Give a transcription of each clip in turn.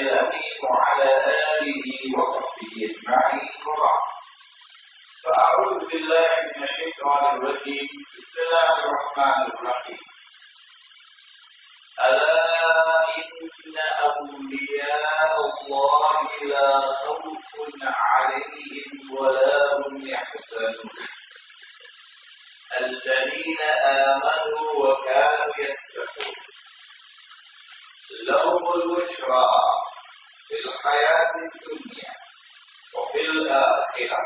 الأمين وعلى آله وصحبه أجمعين وبعد. فأعوذ بالله من الشيطان الرجيم. بسم الله الرحمن الرحيم. ألا إن أولياء الله لا خوف عليهم ولا هم يحزنون الذين آمنوا وكانوا يتقون لهم البشرى في الحياة الدنيا وفي الآخرة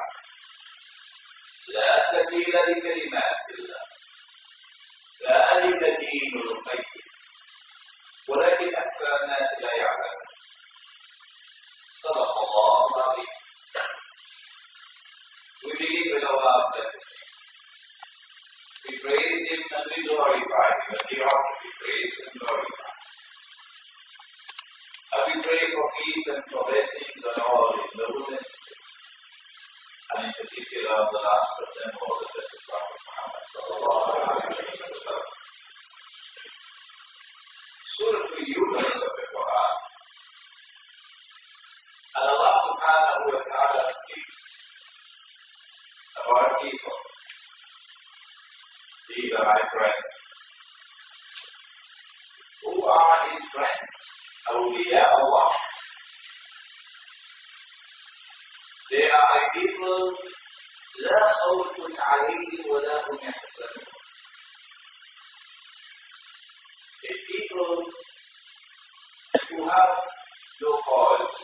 لا تبديل لكلمات الله ذلك دين القيم ولكن أكثر الناس لا يعلمون. صدق الله العظيم. We believe in Allah that we praise Him and we glorify Him, and He ought to be praised and glorified. And we pray for peace and for blessings on all His noble messages, and in particular on the last of them all, the blessed Prophet Muhammad sallallahu alayhi wa sallam. Surah Yunus of the Quran, and Allah subhanahu wa ta'ala speaks about people. These are my friends. Who are His friends? Awliya Allah. They are people لا خوف عليهم ولا هم يحزنون. It's people who have no cause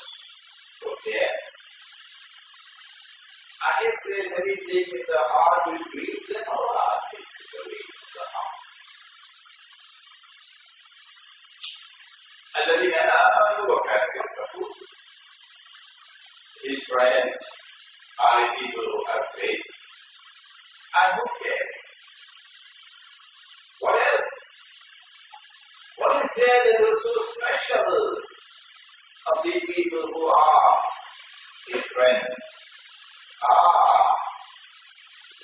for fear. And if there is anything in the heart which grieves them, Allah takes it away from the heart. الذين آمنوا وكانوا يتقون. His friends are the people who have faith and who care. What else? What is there that is so special of these people who are His friends?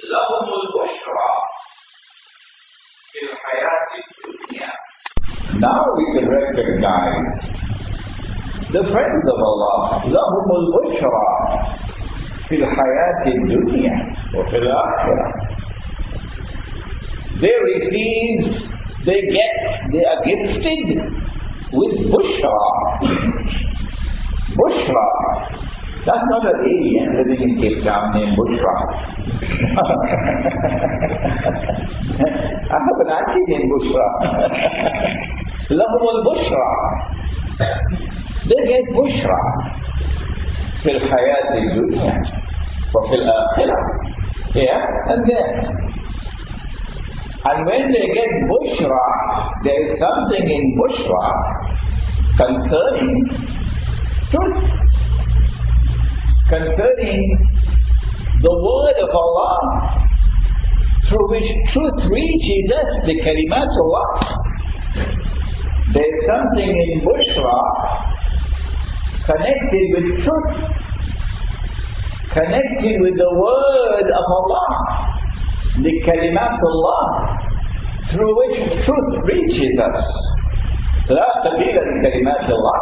لهم البشرى في الحياة الدنيا. Now we can recognize the friends of Allah. لهم البشرى في الحياة الدنيا وفي الآخرة. They receive, they are gifted with bushra. Bushra. That's not an alien living in Cape Town named Bushra. I have an auntie named Bushra. لهم البشرى. They get bushra في الحياة الدنيا وفي الآخرة. Here and there. And when they get bushra, there is something in bushra concerning truth, concerning the word of Allah, through which truth reaches us, the kalimat of Allah. There is something in bushra connected with truth, connected with the word of Allah, the kalimat of Allah, through which truth reaches us. لا تبديل لكلمات الله.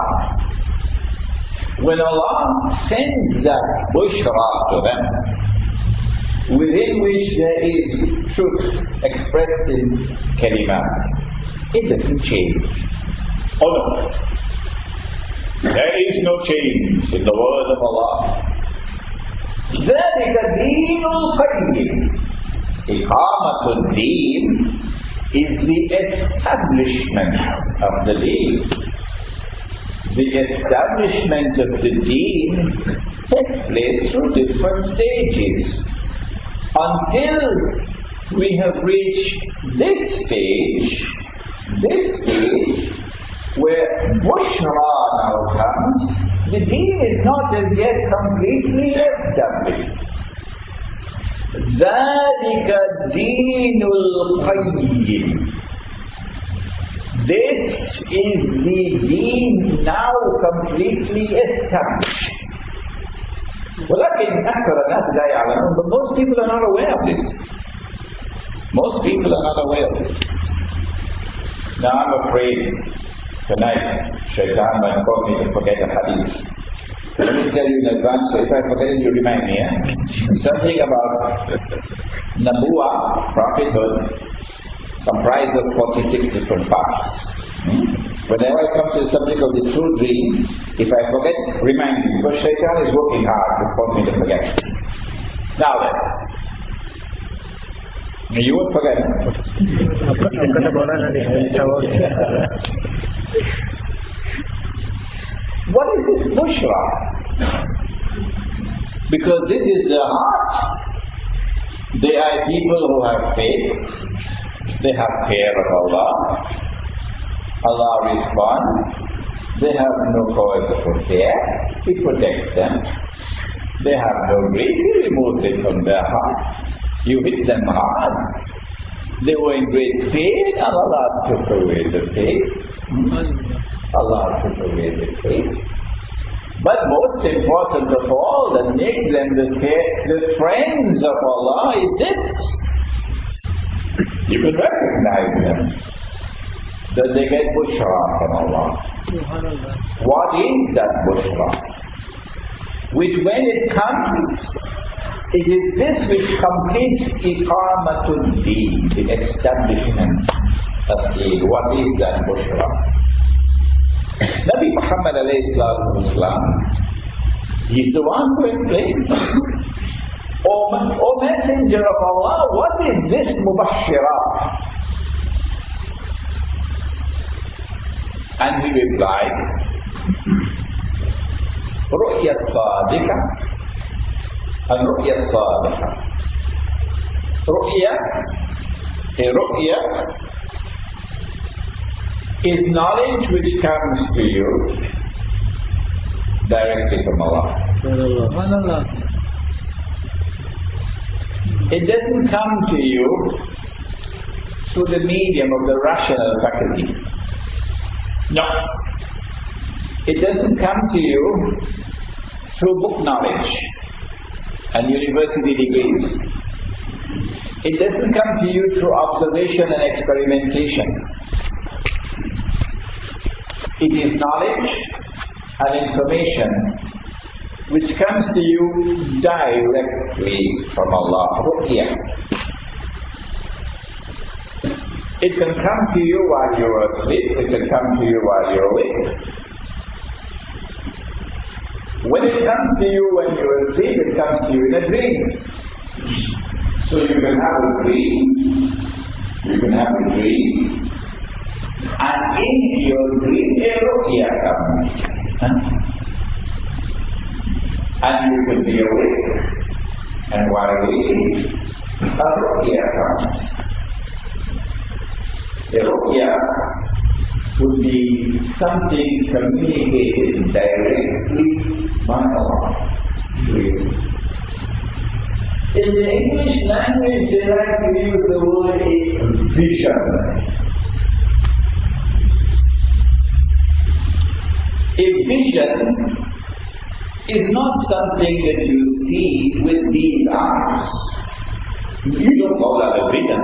When Allah sends that bushra to them, within which there is truth expressed in kalimat, it doesn't change. Oh no. There is no change in the word of Allah. ذلك دين القيم. إقامة الدين is the establishment of the deen. The establishment of the deen takes place through different stages until we have reached this stage where bushra now comes. The deen is not as yet completely established. ذَلِكَ الدِّينُ الْقَيِّمُ. This is the deen now completely established. ولكن أكثر الناس لا يعلمون, but most people are not aware of this. Most people are not aware of this. Now I'm afraid Tonight, Shaitan might call me to forget a hadith. Let me tell you in advance, so if I forget it, you remind me. Something about Nabuwa, prophethood, comprised of 46 different parts. Whenever I come to the subject of the true dream, if I forget, remind me, because Shaitan is working hard to cause me to forget. Now then, you won't forget. What is this bushra? Because this is the heart. They are people who have faith. They have fear of Allah. Allah responds. They have no cause for fear. He protects them. They have no grief. He removes it from their heart. You hit them hard. They were in great pain, and Allah took away the pain. Allah took away the pain. But most important of all, that makes them the friends of Allah is this. You can recognize them. That they get bushra from Allah. What is that bushra? Which when it comes, it is this which completes iqamatul deen, the establishment of Eid. What is that bushra? Nabi Muhammad alayhi salatu wasalam, he is the one who explains. O Messenger of Allah, what is this mubashshirah? And he replied, Ru'ya sadiqa and Ru'ya sadiqa. Ru'ya is knowledge which comes to you directly from Allah. It doesn't come to you through the medium of the rational faculty. No. It doesn't come to you through book knowledge and university degrees. It doesn't come to you through observation and experimentation. It is knowledge and information which comes to you directly from Allah. Ru'ya. It can come to you while you are asleep, it can come to you while you are awake. When it comes to you when you are asleep, it comes to you in a dream. So you can have a dream, and in your dream a ru'ya comes. And you can be awake, and while awake, a ru'ya comes. A ru'ya would be something communicated directly by Allah. In the English language, they like to use the word vision. A vision is not something that you see with these eyes. You don't call that a vision.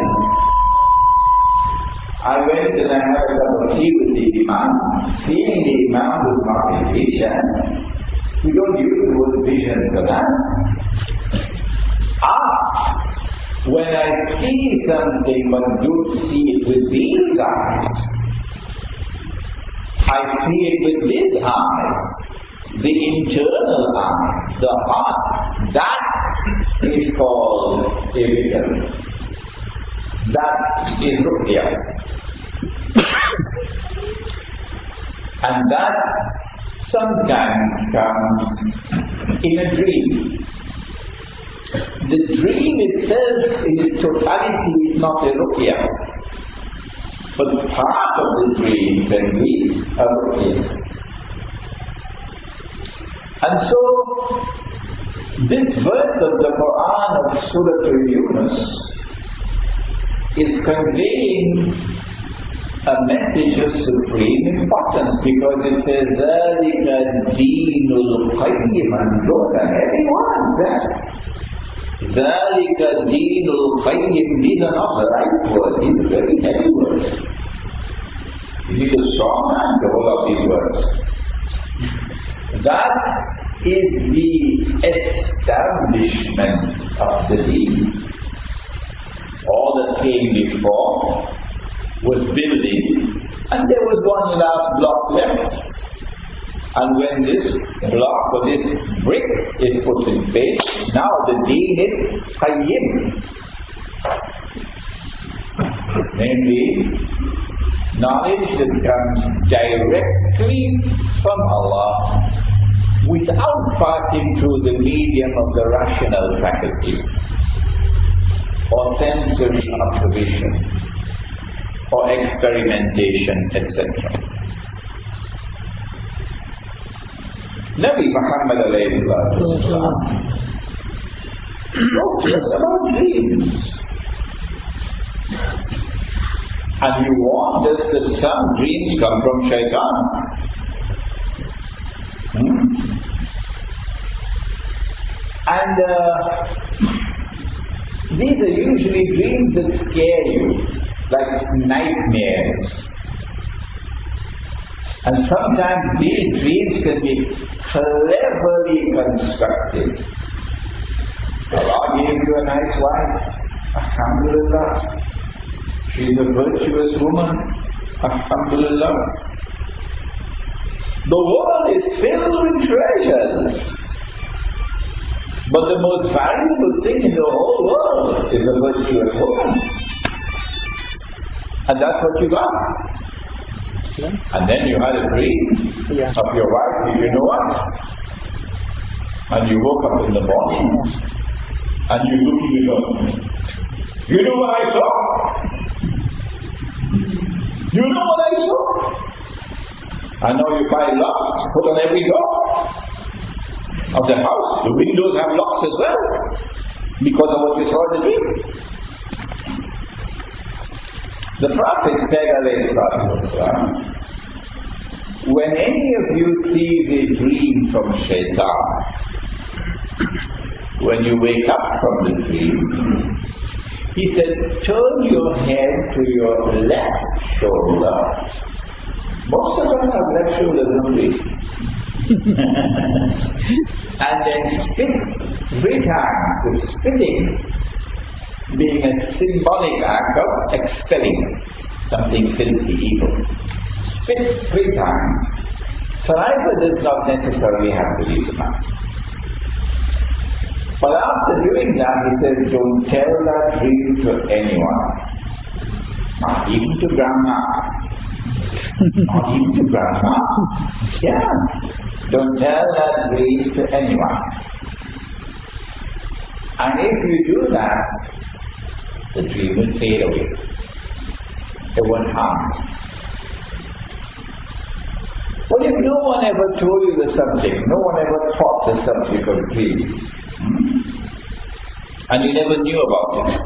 I went and I had a cup of tea with the Imam. Seeing the Imam was not a vision. We don't use the word vision for that. When I see something but don't see it with these eyes, I see it with this eye, the internal eye, the heart. That is called a vision. That is ru'ya. And that sometimes comes in a dream. The dream itself in its totality is not a ru'ya, but part of the dream can be a ru'ya. And so, this verse of the Quran of Surah Yunus is conveying a message of supreme importance, because it says, ذَلِكَ الدِّينُ الْقَيِّمُ, and Lord, and everyone said, ذَلِكَ الدِّينُ الْقَيِّمُ. These are not the right words, these are very heavy words. You need a strong man to hold up these words. That is the establishment of the deen. All that came before was building, and there was one last block left. And when this block or this brick is put in place, now the deen is qayyim. Namely, knowledge that comes directly from Allah without passing through the medium of the rational faculty or sensory observation or experimentation, etc. Nabi Muhammad alayhi sallam spoke to us about dreams. And he warned us that some dreams come from shaitan. And these are usually dreams that scare you, like nightmares. And sometimes these dreams can be cleverly constructed. Allah gave you a nice wife, alhamdulillah. She's a virtuous woman, alhamdulillah. The world is filled with treasures. But the most valuable thing in the whole world is a virtuous woman. And that's what you got. Yeah. And then you had a dream of your wife, you know what? And you woke up in the morning and you look in the mirror. You know what I saw? You know what I saw? I know you buy locks, put on every door of the house. The windows have locks as well, because of what you saw in the dream. The Prophet said, when any of you sees a dream from shaitan, when you wake up from the dream, he said, turn your head to your left shoulder. Most of us have left shoulders, don't we? And then spit 3 times. The spitting being a symbolic act of expelling something filthy, evil. Spit 3 times. Saliva does not necessarily have to leave the mouth. But after doing that, he says, don't tell that dream to anyone. Not even to grandma. Not even to grandma. Yeah. Don't tell that dream to anyone. And if you do that, the dream will fade away. It won't harm. Well, if no one ever told you the subject, no one ever taught the subject of dreams, and you never knew about it,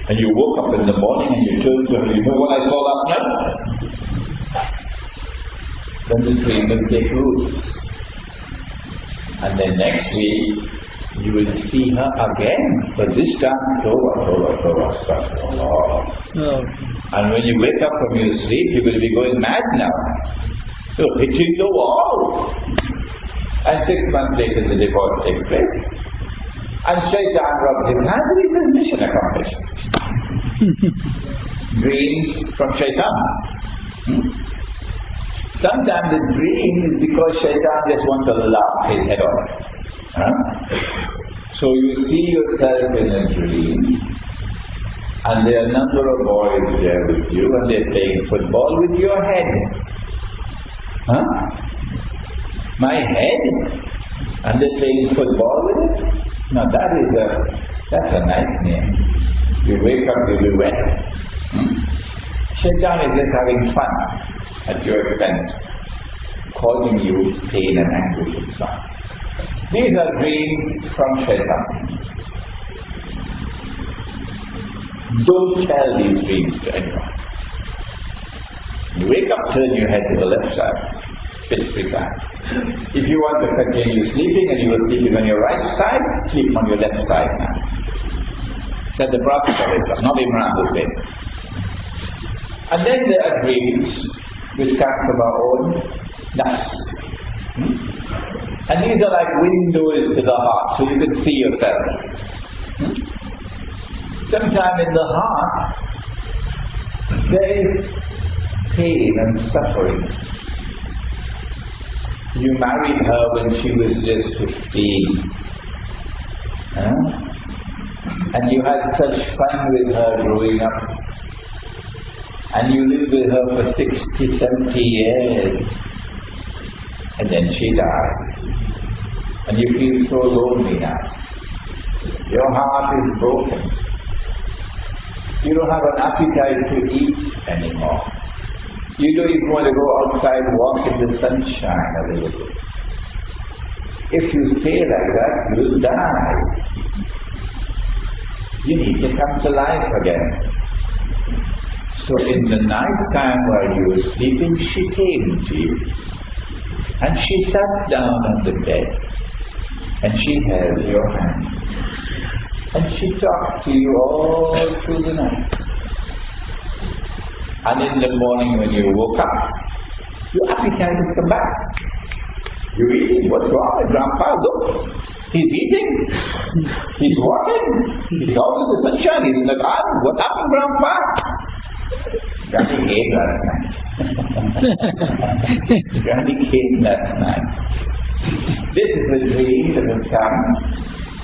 and you woke up in the morning and you told her, you know what I saw last night? Then the dream will take roots. And then next week, you will see her again, but this time, and when you wake up from your sleep, you will be going mad now. You're hitting the wall. And 6 months later, the divorce takes place. And Shaitan rubs his hands and he says, mission accomplished. Dreams from Shaitan. Sometimes the dream is because Shaitan just wants to laugh his head off. So you see yourself in a dream, and there are a number of boys there with you, and they're playing football with your head. My head? And they're playing football with it? Now that's a nice name. You wake up, you'll be wet. Shaitan is just having fun at your expense, causing you pain and anguish inside. These are dreams from Shaitan. Don't tell these dreams to anyone. You wake up, turn your head to the left side, spit 3 times. If you want to continue sleeping and you were sleeping on your right side, sleep on your left side now. Said the Prophet, not Imran Nazar Hosein. And then there are dreams which come from our own nafs. And these are like windows to the heart, so you can see yourself. Sometimes in the heart, there is pain and suffering. You married her when she was just 15. And you had such fun with her growing up. And you lived with her for 60, 70 years. And then she died. And you feel so lonely now. Your heart is broken. You don't have an appetite to eat anymore. You don't even want to go outside and walk in the sunshine a little bit. If you stay like that, you'll die. You need to come to life again. So in the night time while you were sleeping, she came to you. And she sat down on the bed. And she held your hand. And she talked to you all through the night. And in the morning when you woke up, your appetite has come back. You're eating. What's wrong with Grandpa? Look, he's eating. He's walking. He's out in the sunshine. He's in the garden. What happened, Grandpa? Granny came last night. Granny came last night. This is the dream that has come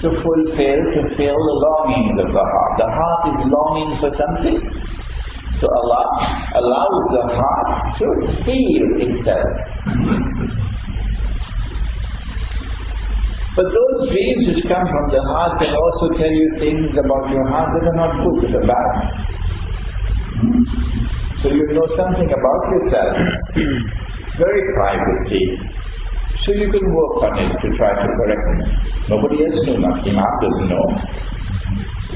to fill the longings of the heart. The heart is longing for something. So Allah allows the heart to heal itself. But those dreams which come from the heart can also tell you things about your heart that are not good, that are bad. So you know something about yourself, very privately. So you can work on it to try to correct it. Nobody else knows. Imam doesn't know.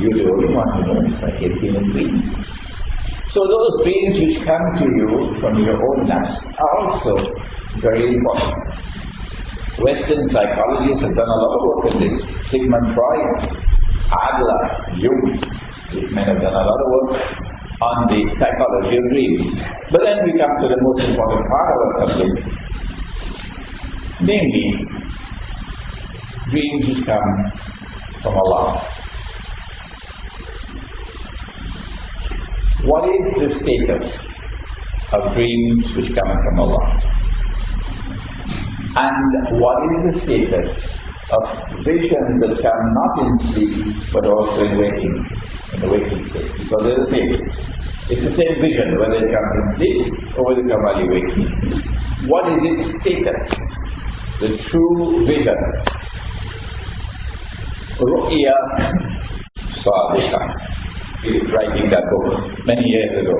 You're the only one who knows, like a human being. So those dreams which come to you from your own nafs are also very important. Western psychologists have done a lot of work in this. Sigmund Freud, Adler, Jung, these men have done a lot of work on the psychology of dreams. But then we come to the most important part of our subject, namely, dreams which come from Allah. What is the status of dreams which come from Allah? And what is the status of visions that come not in sleep but also in the waking state? Because they're the same. It's the same vision whether it comes in sleep or whether it comes while you're waking. What is its status? The true vision. Ru'ya Sadiqa. He was writing that book many years ago.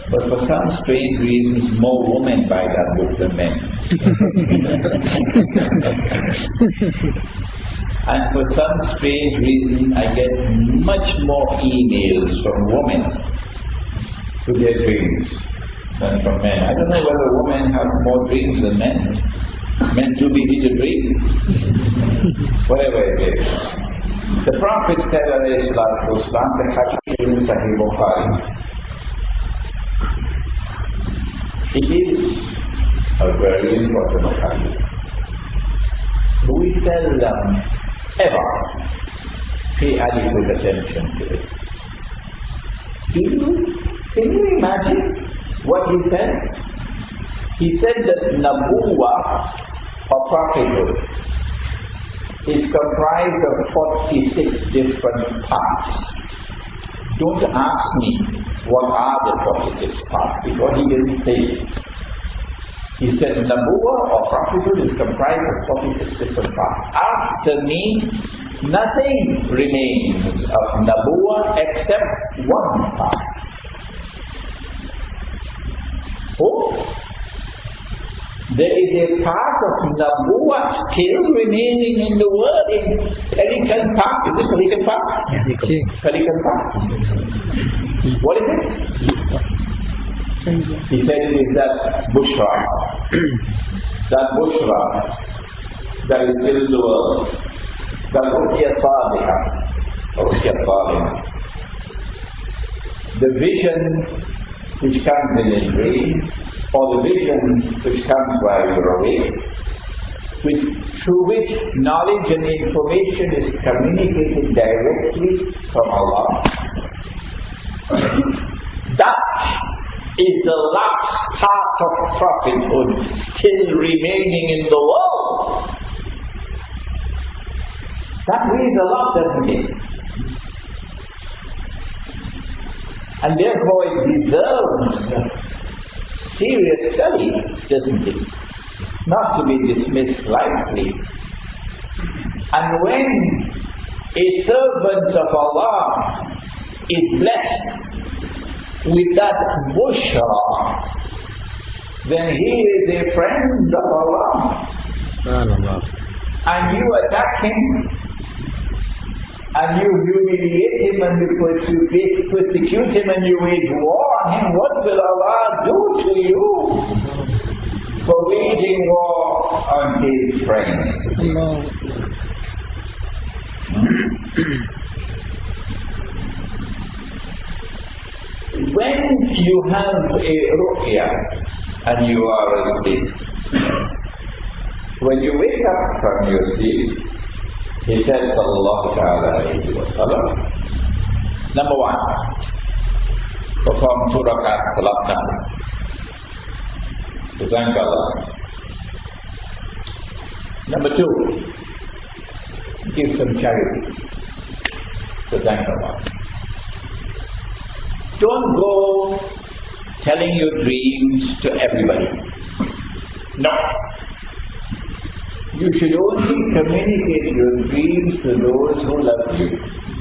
But for some strange reasons, more women buy that book than men. And for some strange reason, I get much more emails from women to their dreams than from men. I don't know whether women have more dreams than men. Men too busy to dream. Whatever it is. The Prophet said, alayhi salatu wasalam, the hadith in Sahih Bukhari. It is a very important hadith. We seldom ever pay adequate attention to it. Can you imagine what he said? He said that Nabuwa, or prophethood, is comprised of 46 different parts. Don't ask me what are the 46 parts, because he didn't say it. He said Nabuwa or prophethood is comprised of 46 different parts. After me, nothing remains of Nabuwa except one part. Oh, there is a part of Nabuwa still remaining in the world in Pelican Park. Is it Pelican Park? Pelican Park. What is it? He said it is that Bushra. That Bushra that is still in the world. That Ru'ya Sadiqa. Ru'ya Sadiqa. The vision which comes in a dream, or the vision which comes while you're awake, through which knowledge and information is communicated directly from Allah. That is the last part of prophethood still remaining in the world. That weighs a lot, doesn't it? And therefore it deserves serious study, doesn't it? Not to be dismissed lightly. And when a servant of Allah is blessed with that bushra, then he is a friend of Allah. And you attack him, and you humiliate him, and you persecute him, and you wage war on him, what will Allah do to you for waging war on his friends? When you have a ruqya and you are asleep, when you wake up from your sleep, he said, sallallahu alayhi wa sallam, number one, perform 2 rakat salat nafil to thank Allah. Number 2, give some charity to thank Allah. Don't go telling your dreams to everybody. No. You should only communicate your dreams to those who love you,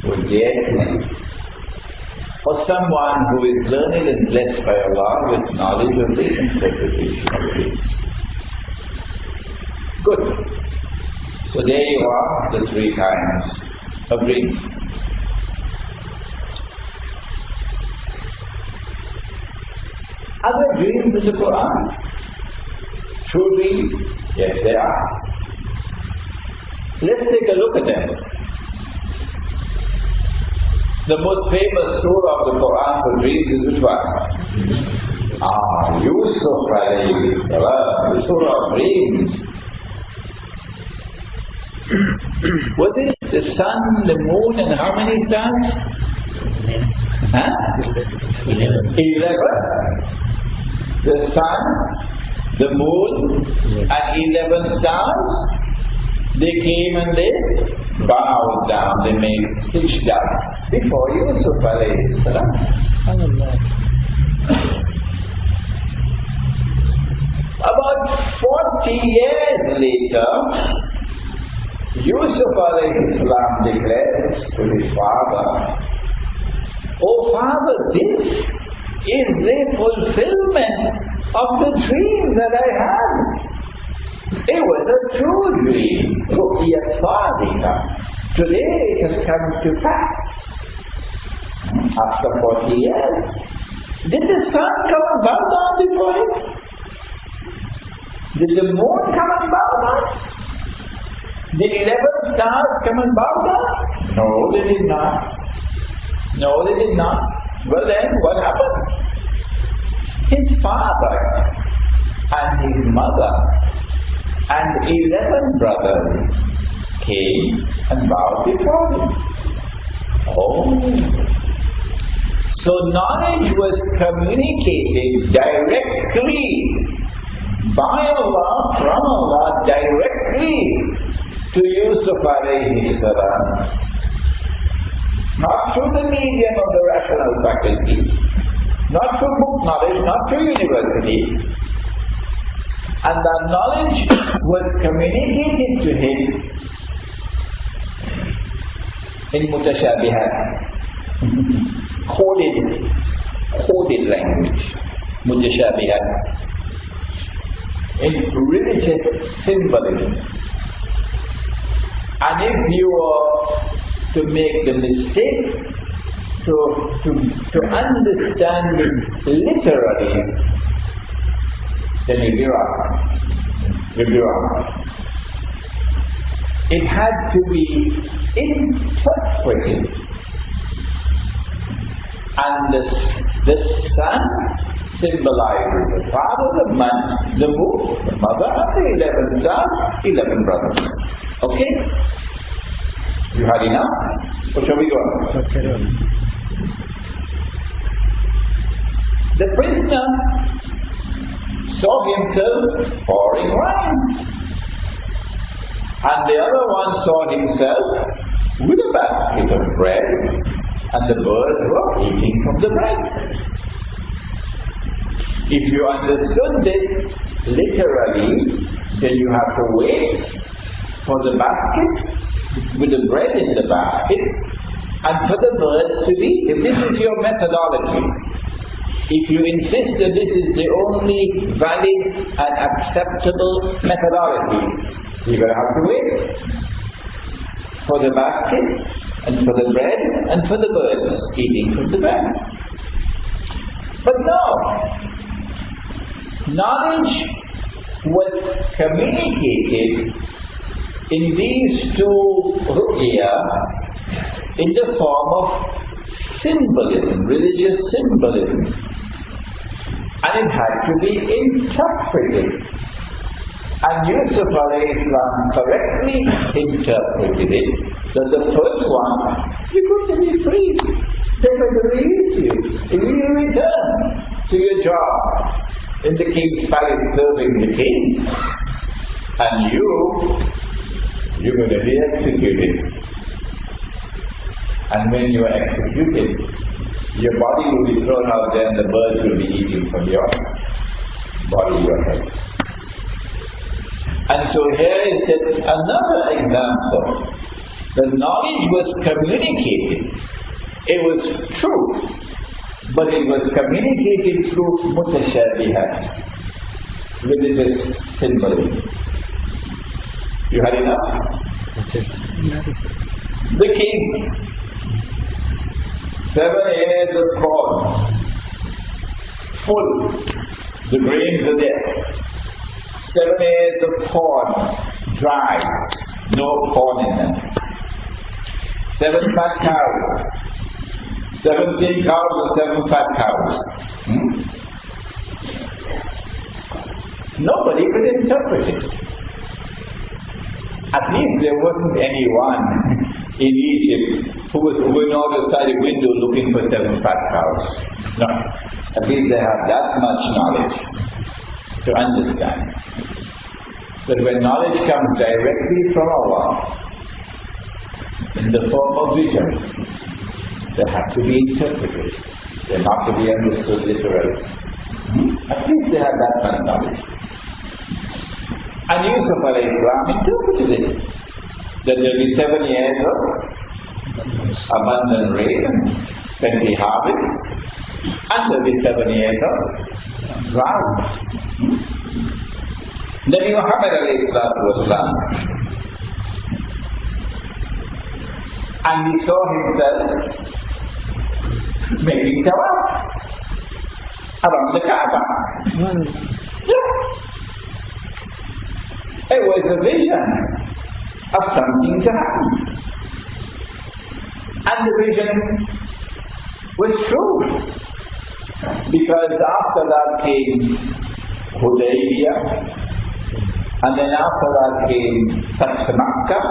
who dare to, or someone who is learned and blessed by Allah with knowledge of the interpretation of dreams. Good. So there you are, the 3 kinds of dreams. Are there dreams in the Quran? True dreams? Yes, there are. Let's take a look at them. The most famous surah of the Quran for dreams is which one? Yusuf alayhi salam, the surah of dreams. Was it the sun, the moon, and how many stars? 11. The sun, the moon, and 11 stars, they came and they bowed down, they made sajda before Yusuf alayhi salam. About 40 years later, Yusuf alayhi salam declares to his father, "Oh father, this is the fulfillment of the dream that I had. It was a true dream, ru'ya sadiqa. Today it has come to pass." After 40 years, did the sun come and bow down before him? Did the moon come and bow down? Did 11 stars come and bow down? No, they did not. No, they did not. Well then, what happened? His father and his mother and 11 brothers came and bowed before him. Oh. So knowledge was communicated directly by Allah, from Allah, directly to Yusuf alayhi salam. Not through the medium of the rational faculty, not through book knowledge, not through university. And that knowledge was communicated to him in mutashabihat, coded language, mutashabihat, in religious symbolism. And if you were to make the mistake to understand it literally, then you'll be wrong. You'll be wrong. It had to be interpreted and The sun symbolizes the father, the moon, the mother, and the 11 stars, 11 brothers. Okay? You had enough? Or shall we go on? The prisoner saw himself pouring wine. And the other one saw himself with a basket of bread, and the birds were eating from the bread. If you understood this literally, then you have to wait for the basket, with the bread in the basket, and for the birds to eat. If this is your methodology, if you insist that this is the only valid and acceptable methodology, you're going to have to wait for the basket, and for the bread, and for the birds eating from the bread. But no, knowledge was communicated in these two ru'ya in the form of symbolism, religious symbolism. And it had to be interpreted. And Yusuf alayhi salam correctly interpreted it, that the first one, you're going to be free. They're going to release you. If you return to your job in the king's palace serving the king, and you're going to be executed. And when you are executed, your body will be thrown out there and the birds will be eating from your body, your head. And so here is another example. The knowledge was communicated. It was true, but it was communicated through mutashabihat, religious symbolism. You had enough? The king, 7 years of corn, full, the grains are there. 7 years of corn, dry, no corn in them. 7 fat cows, 17 cows and 7 fat cows. Nobody could interpret it. At least there wasn't anyone in Egypt who was going outside a window looking for 7 fat cows. No. At least they have that much knowledge to understand that when knowledge comes directly from Allah in the form of vision, they have to be interpreted. They're not to be understood literally. At least they have that much knowledge. And Yusuf alayhi salam interpreted it, that there will be 7 years of abundant rain, plenty harvest, and there will be 7 years of drought. Nabi Muhammad alayhi salatu wasalam, and he saw himself making tawaf around the Kaaba. It was a vision of something to happen. And the vision was true. Because after that came Hudaybiyah, and then after that came Fath Makkah,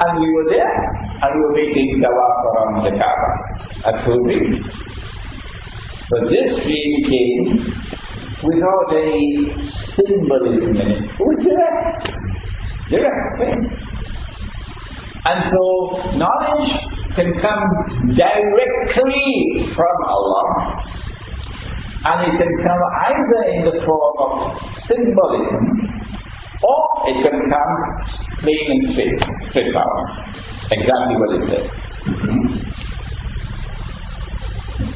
and we were there, and we were making tawaf around the Kaaba at Hudaybiya. But this dream came without any symbolism in it. It was direct thing. And so knowledge can come directly from Allah, and it can come either in the form of symbolism, or it can come plain and straight out. Exactly what it says.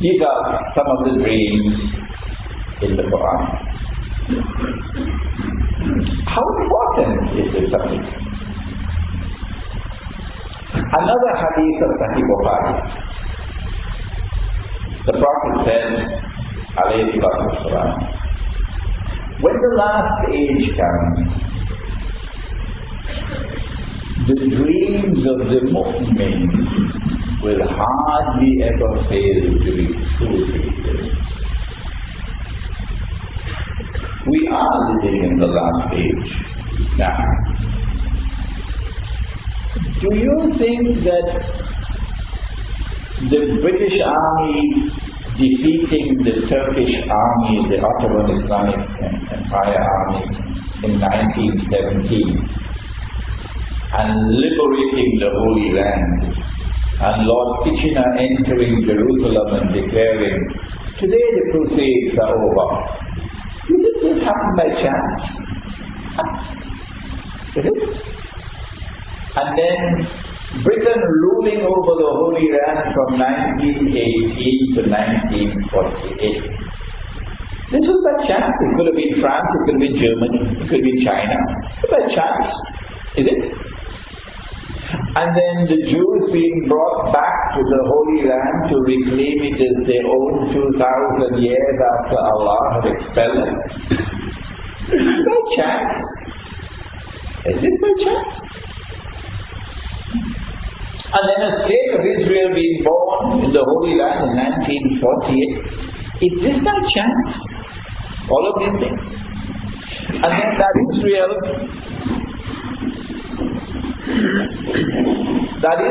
These are some of the dreams in the Quran. How important is this subject? Another hadith of Sahih Bukhari. The Prophet said, alayhi salatu, when the last age comes, the dreams of the mu'min will hardly ever fail to be true Christians. We are living in the last age now. Do you think that the British army defeating the Turkish army, the Ottoman Islamic Empire army in 1917 and liberating the Holy Land, and Lord Kitchener entering Jerusalem and declaring, today the Crusades are over. You think this happened by chance? Did it? And then Britain ruling over the Holy Land from 1918 to 1948. This was by chance. It could have been France, it could have been Germany, it could have been China. It's by chance, is it? And then the Jews being brought back to the Holy Land to reclaim it as their own 2,000 years after Allah had expelled them. By chance. Is this by chance? And then a state of Israel being born in the Holy Land in 1948. Is this by chance? All of these things. And then that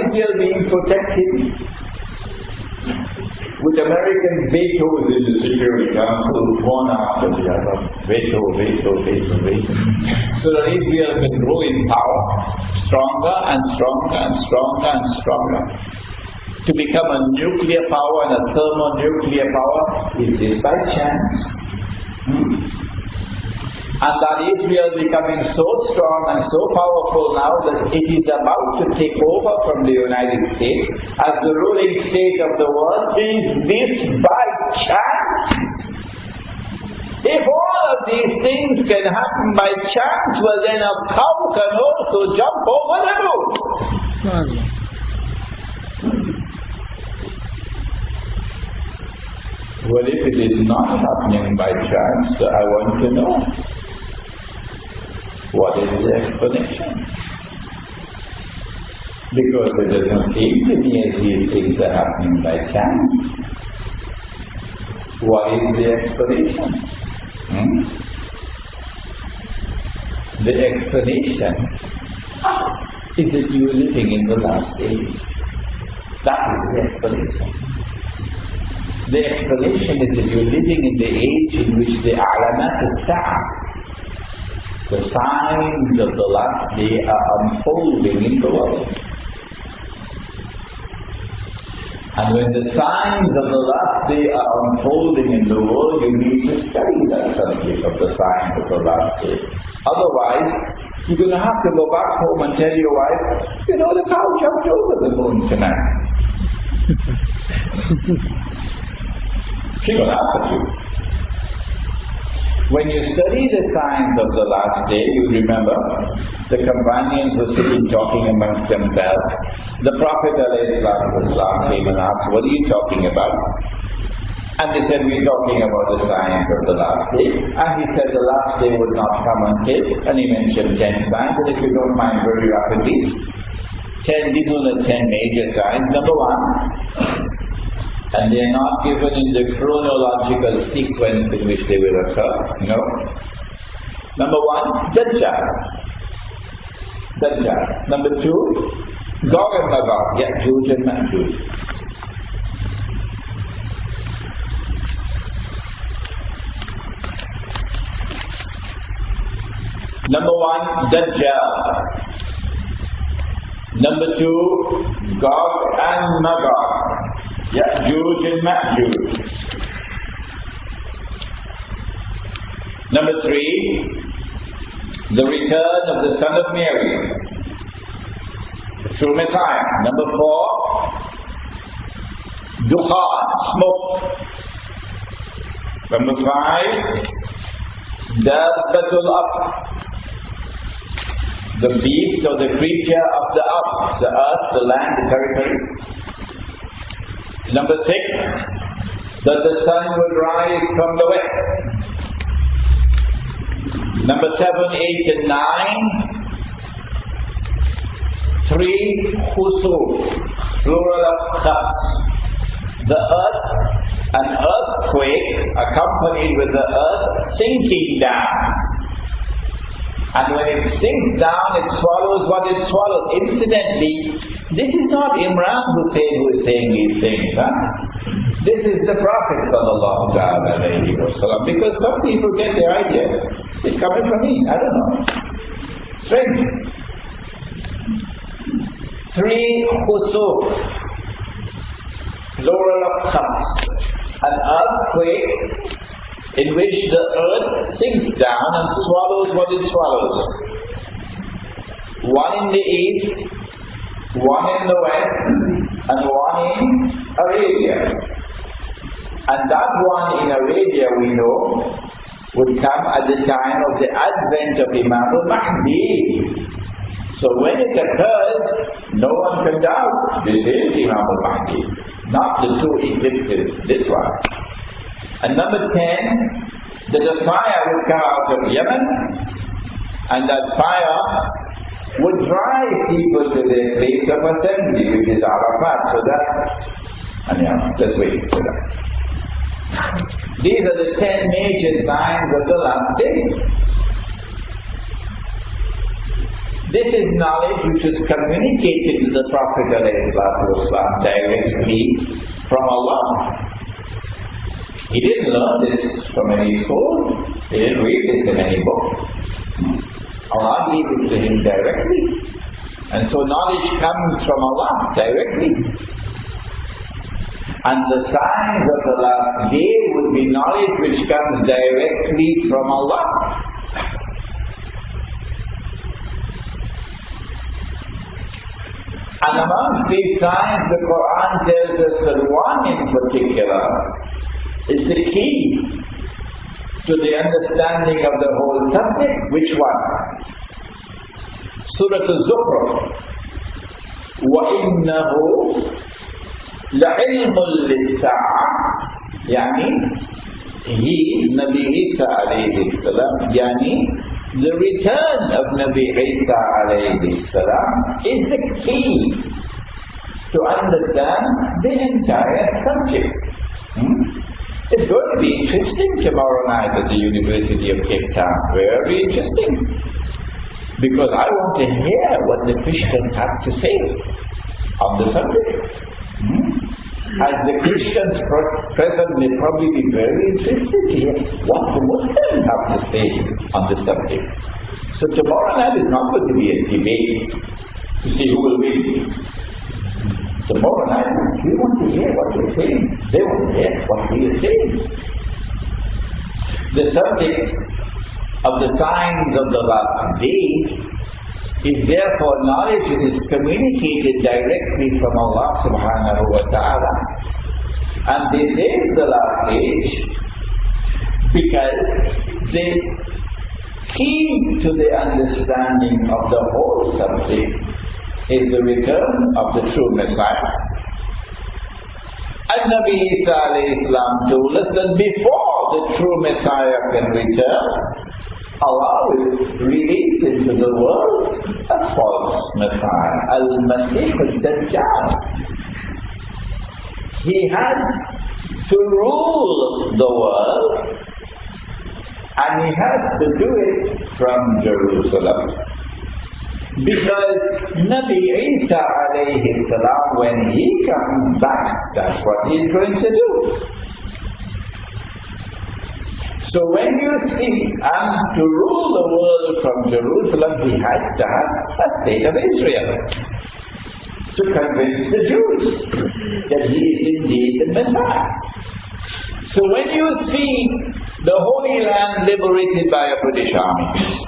Israel being protected with American vetoes in the Security Council, one after the other, veto. So that Israel can grow in power, stronger and stronger and stronger and stronger, to become a nuclear power and a thermonuclear power. Is this by chance? And that Israel becoming so strong and so powerful now that it is about to take over from the United States as the ruling state of the world. Is this by chance? If all of these things can happen by chance, well then a cow can also jump over the moon. Well, if it is not happening by chance, I want to know. What is the explanation? Because it doesn't seem to me as these things are happening by chance. What is the explanation? The explanation is that you are living in the last age. That is the explanation. The explanation is that you are living in the age in which the alamat al-sa'ah, the signs of the last day, are unfolding in the world. And when the signs of the last day are unfolding in the world, you need to study that subject of the signs of the last day. Otherwise, you're going to have to go back home and tell your wife, you know, the cow jumped over the moon tonight. She's going to laugh at you. When you study the signs of the last day, you remember the companions were sitting talking amongst themselves. The Prophet ﷺ came and asked, what are you talking about? And they said, we're talking about the signs of the last day. And he said the last day would not come until, and he mentioned 10 signs, and if you don't mind very rapidly, 10 major signs. Number one, and they are not given in the chronological sequence in which they will occur. No. Number one, Dajjal. Number two, Gog and Magog. Ya'juj and Ma'juj. Number one, Dajjal. Number two, Gog and Magog. Ya'juj and Ma'juj. Number three, the return of the Son of Mary, the true Messiah. Number four, Dukhan, smoke. Number five, Dabbatul Ard, the beast or the creature of the earth, the land, the territory. Number six, that the sun will rise from the west. Number 7, 8 and 9, 3, Khusuf, plural of khas. The earth, an earthquake accompanied with the earth sinking down. And when it sinks down, it swallows what it swallows. Incidentally, this is not Imran Hussein who is saying these things. This is the Prophet sallallahu alayhi wa sallam. Because some people get the idea. It's coming from me. I don't know. Strange. 3 khusuf. Plural of khas. An earthquake in which the earth sinks down and swallows what it swallows. One in the east, one in the west, and one in Arabia. And that one in Arabia, we know, would come at the time of the advent of Imam al-Mahdi. So when it occurs, no one can doubt this is Imam al-Mahdi, not the 2 eclipses, this one. And number 10, that a fire would come out of Yemen, and that fire would drive people to their place of assembly, which is Arafat. So that, let's wait for that. These are the 10 major signs of the last day. This is knowledge which is communicated to the Prophet ﷺ directly from Allah. He didn't learn this from any school. He didn't read this in any book. Allah gave it to him directly. And so knowledge comes from Allah directly. And the signs of the last day would be knowledge which comes directly from Allah. And among these signs, the Quran tells us that one in particular is the key to the understanding of the whole subject. Which one? Surah Al-Zukhruf. وَإِنَّهُ لَعِلْمٌ لِلسَّاعَةِ. Yani, he, Nabi Isa alayhi salam, yani, the return of Nabi Isa alayhi salam is the key to understand the entire subject. It's going to be interesting tomorrow night at the University of Cape Town. Very interesting. Because I want to hear what the Christians have to say on the subject. As the Christians present may probably be very interested to hear what the Muslims have to say on the subject. So tomorrow night is not going to be a debate to see who will win. Tomorrow night, we want to hear what we're saying. They want to hear what we are saying. The subject of the signs of the last day is therefore knowledge that is communicated directly from Allah subhanahu wa ta'ala. And this is the last age because the key to the understanding of the whole subject is the return of the true Messiah. And Nabi Isa alayhi salam told us that before the true Messiah can return, Allah will release into the world a false Messiah, Al-Masih al-Dajjal. He has to rule the world, and he has to do it from Jerusalem. Because Nabi Isa alayhi salam, when he comes back, that's what he's going to do. So when you see, to rule the world from Jerusalem, he had to have a state of Israel to convince the Jews that he is indeed the Messiah. So when you see the Holy Land liberated by a British army,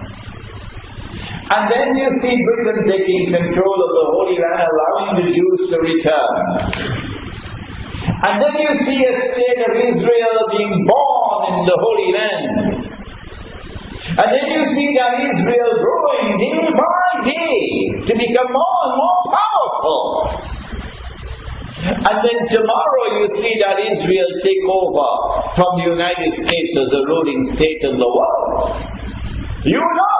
and then you see Britain taking control of the Holy Land, allowing the Jews to return. And then you see a state of Israel being born in the Holy Land. And then you see that Israel growing day by day to become more and more powerful. And then tomorrow you see that Israel take over from the United States as the ruling state in the world. You know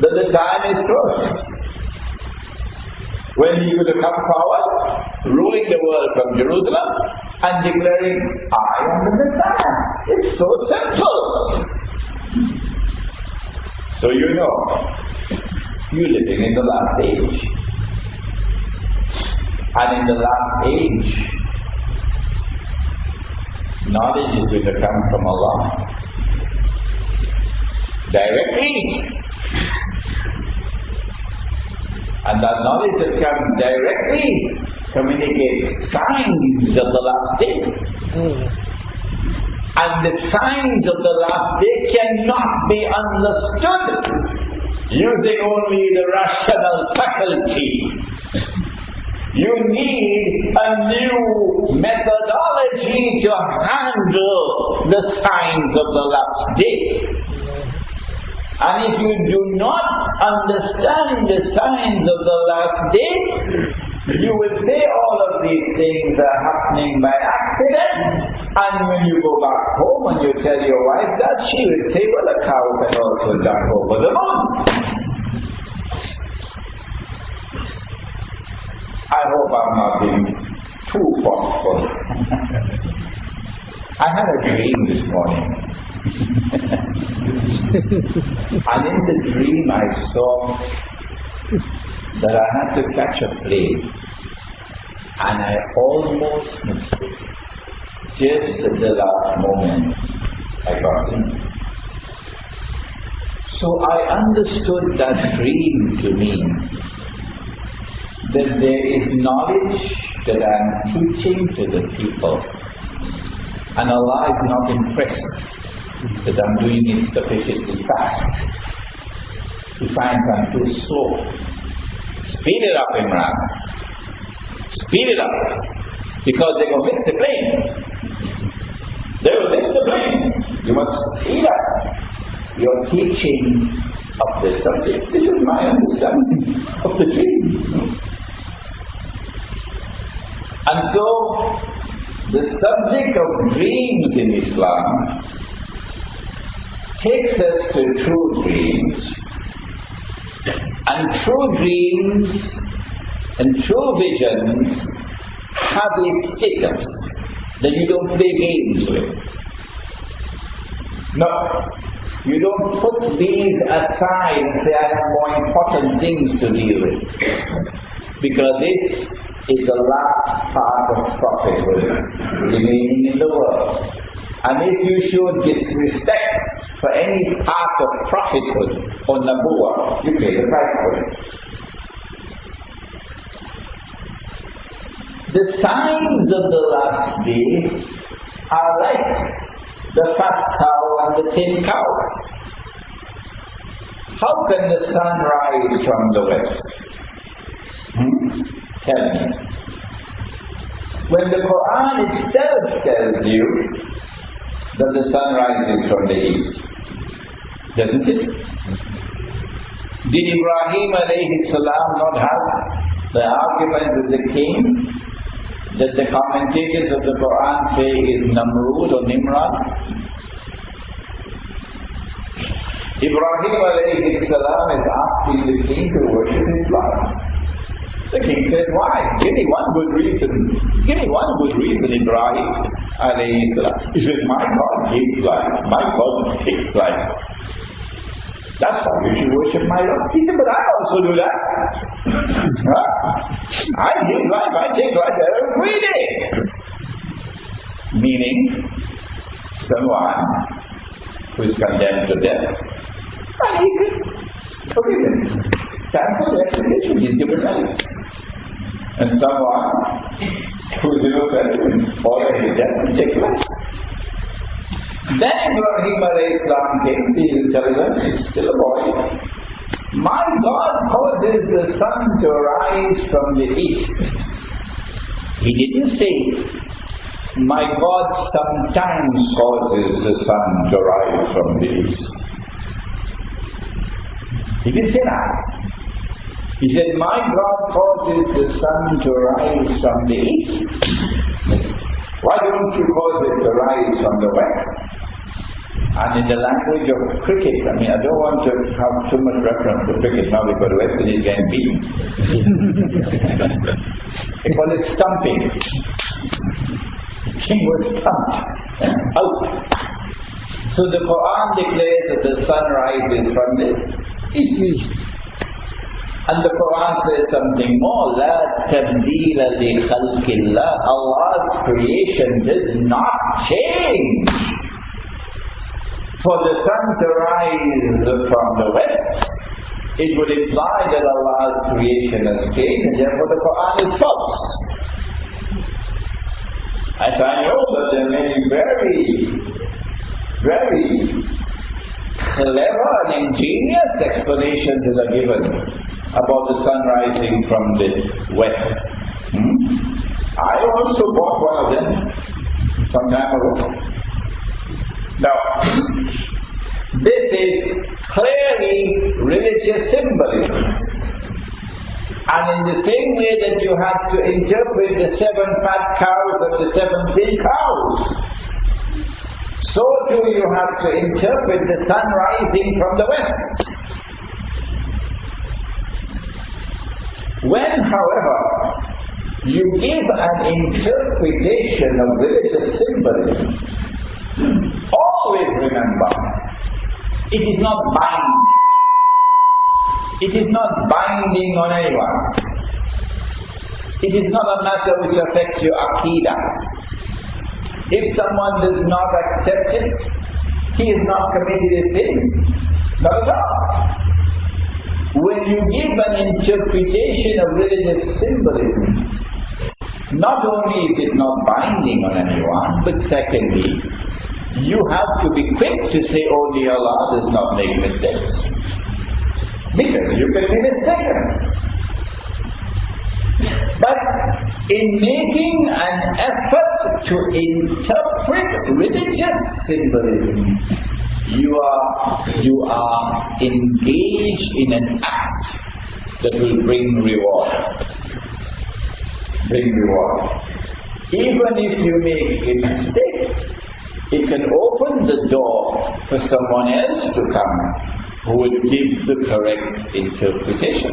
that the time is close. when he would come forward, ruling the world from Jerusalem and declaring, I am the Messiah. It's so simple. So you know, you're living in the last age. And in the last age, knowledge is going to come from Allah directly. And that knowledge that comes directly communicates signs of the last day. And the signs of the last day cannot be understood using only the rational faculty. You need a new methodology to handle the signs of the last day. And if you do not understand the signs of the last day, you will say all of these things are happening by accident. And when you go back home and you tell your wife that, she will say, well, a cow can also jump over the moon. I hope I'm not being too forceful. I had a dream this morning. And in the dream I saw that I had to catch a plane. And I almost missed it. Just at the last moment I got in. So I understood that dream to mean that there is knowledge that I am teaching to the people, and Allah is not impressed that I'm doing it sufficiently fast. He finds I'm too slow. Speed it up, Imran. Speed it up, because they will miss the plane. They will miss the plane. You must speed up your teaching of the subject. This is my understanding of the dream. And so, the subject of dreams in Islam takes us to true dreams, and true dreams and true visions have a status that you don't play games with. No, you don't put these aside and say, I have more important things to deal with, because this is the last part of prophethood remaining in the world. And if you show disrespect for any part of prophethood or Nabuwah, you pay the price for it. The signs of the last day are like the fat cow and the thin cow. How can the sun rise from the west? Tell me. When the Quran itself tells you that the sun rises from the east, doesn't it? Did Ibrahim alayhi salam not have the argument with the king that the commentators of the Quran say is Namrud or Nimrod? Ibrahim alayhi salam is asking the king to worship Islam. The king says, why? Give me one good reason. Give me one good reason, Ibrahim alayhi salam. He says, my God gives life. My God takes life. That's why you should worship my Lord. He said, but I also do that. I give life, I take life every day. Meaning, someone who is condemned to death, and he could forgive him. Cancel the execution, he's given life. And someone who is innocent, follow his death and take life. Then Ibrahim alayhi salam came, he is telling us, he's still a boy. My God causes the sun to rise from the east. He didn't say, my God sometimes causes the sun to rise from the east. He didn't say that. He said, my God causes the sun to rise from the east. Why don't you cause it to rise from the west? And in the language of cricket, I mean, I don't want to have too much reference to cricket now because the West Indies getting beaten. They call it stumping. The king was stumped. Out. So the Quran declares that the sun rises from the east. And the Quran says something more. La tabdeela li khalqillah. Allah's creation does not change. For the sun to rise from the west, it would imply that Allah's creation has changed, and therefore the Quran is false. As I know that there are many very clever and ingenious explanations that are given about the sun rising from the west. I also bought one of them some time ago. Now, this is clearly religious symbolism. And in the same way that you have to interpret the 7 fat cows and the 7 thin cows, so too you have to interpret the sun rising from the west. When, however, you give an interpretation of religious symbolism, always remember, it is not binding. It is not binding on anyone. It is not a matter which affects your aqidah. If someone does not accept it, he is not committed a sin. Not at all. When you give an interpretation of religious symbolism, not only is it not binding on anyone, but secondly, you have to be quick to say only Allah does not make mistakes. Because you can be mistaken. But in making an effort to interpret religious symbolism, you are engaged in an act that will bring reward. Even if you make a mistake, it can open the door for someone else to come who would give the correct interpretation.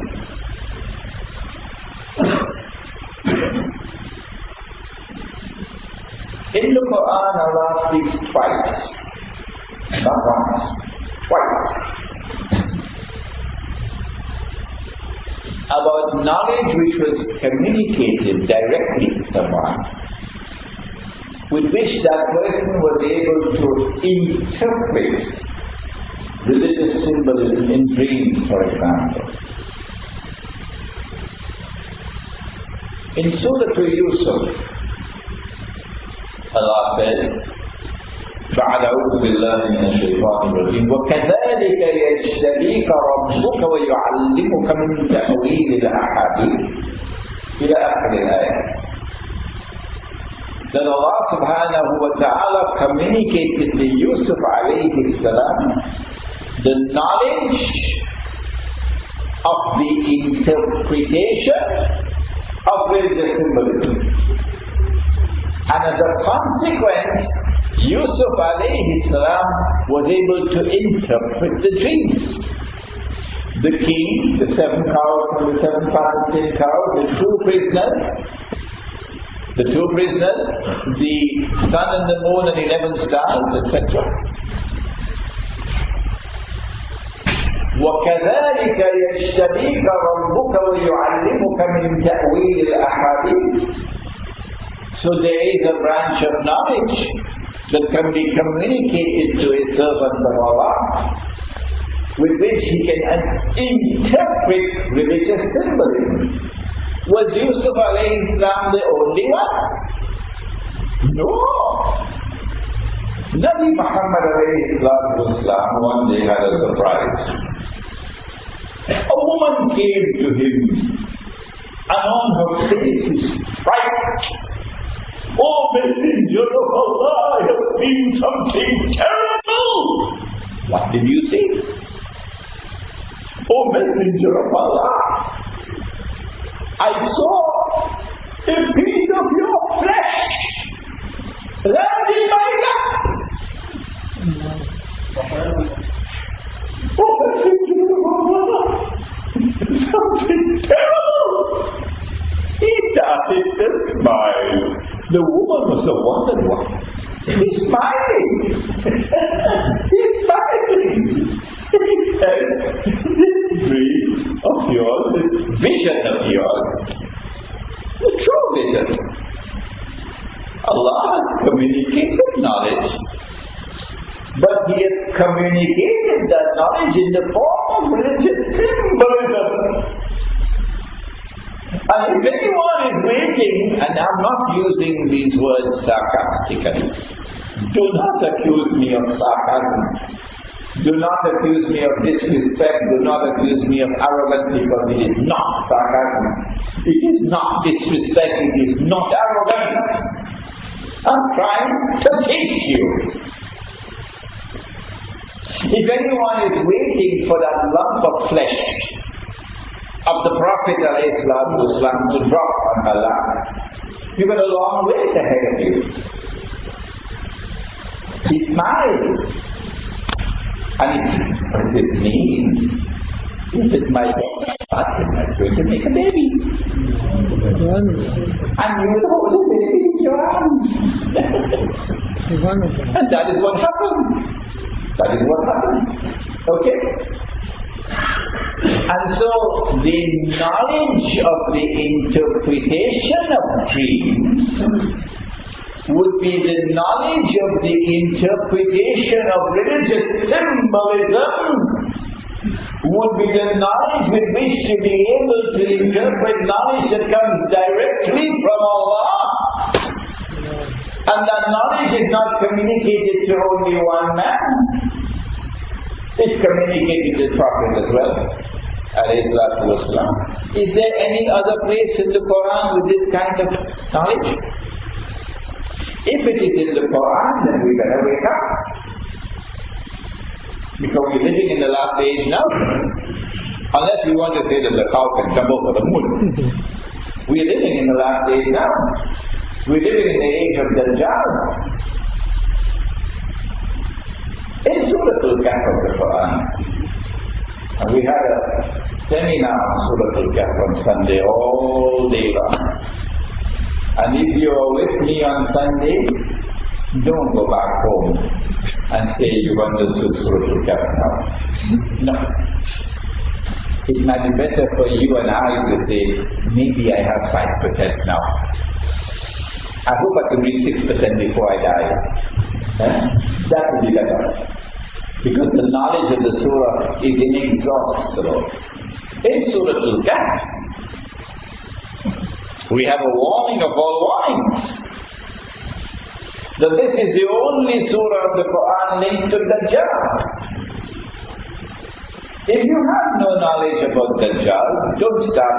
In the Quran, Allah speaks twice, not once, twice, about knowledge which was communicated directly to someone, with which that person was able to interpret religious symbolism in dreams, for example. In Surah Yusuf, Allah said, بعد أعوذ بالله من الشيطان الرجيم وكذلك يجتبيك ربك ويعلمك من تأويل الأحاديث إلى آخر الآية. That Allah subhanahu wa ta'ala communicated to Yusuf alayhi salam the knowledge of the interpretation of religious symbolism. And as a consequence, Yusuf alayhi salam was able to interpret the dreams. The king, the 7 cows and the 7 fatted cows, the 2 prisoners, the sun and the moon and 11 stars, etc. وَكَذَلِكَ يَجْتَبِيكَ رَبُّكَ وَيُعَلِّمُكَ مِنْ تَأْوِيلِ الْأَحَادِيثِ. So there is a branch of knowledge that can be communicated to a servant of Allah, with which he can interpret religious symbolism. Was Yusuf alayhi salam the only one? No. Nabi Muhammad alayhi salam one day had a surprise. A woman came to him, and on her face is fright. Oh, Messenger of Allah, I have seen something terrible. What did you see? Oh, Messenger of Allah, I saw a piece of your flesh land in my lap. The woman must have wondered why. He's smiling. He's smiling. He said, this dream of yours, this vision of yours, the true vision. Allah has communicated knowledge, but He has communicated that knowledge in the form of religious symbolism. And if anyone is waiting, and I'm not using these words sarcastically, do not accuse me of sarcasm. Do not accuse me of disrespect. Do not accuse me of arrogance, because it is not sarcasm. It is not disrespect. It is not arrogance. I'm trying to teach you. If anyone is waiting for that lump of flesh of the Prophet ﷺ to drop on her lap, you've got a long way ahead of you. He smiled. And what this means is that my partner is going to make a baby. And you will hold the baby in your arms. And that is what happened. That is what happened. Okay? And so the knowledge of the interpretation of dreams would be the knowledge of the interpretation of religious symbolism, would be the knowledge with which to be able to interpret knowledge that comes directly from Allah. And that knowledge is not communicated to only one man. It's communicated to the Prophet as well. Is there any other place in the Quran with this kind of knowledge? If it is in the Quran, then we better wake up. Because we're living in the last days now. Unless we want to say that the cow can jump over the moon. We're living in the last days now. We're living in the age of Dajjals. In Surah Al-Kahf of the Quran, and we had a seminar on Surah Al-Kahf on Sunday all day long. And if you are with me on Sunday, don't go back home and say you've understood Surah Al-Kahf now. No. It might be better for you and I to say, maybe I have 5% now. I hope I can reach 6% before I die. That will be better. Because the knowledge of the surah is inexhaustible. In Surah Al-Kahf, we have a warning of all warnings. That this is the only surah of the Quran linked to Dajjal. If you have no knowledge about Dajjal, don't start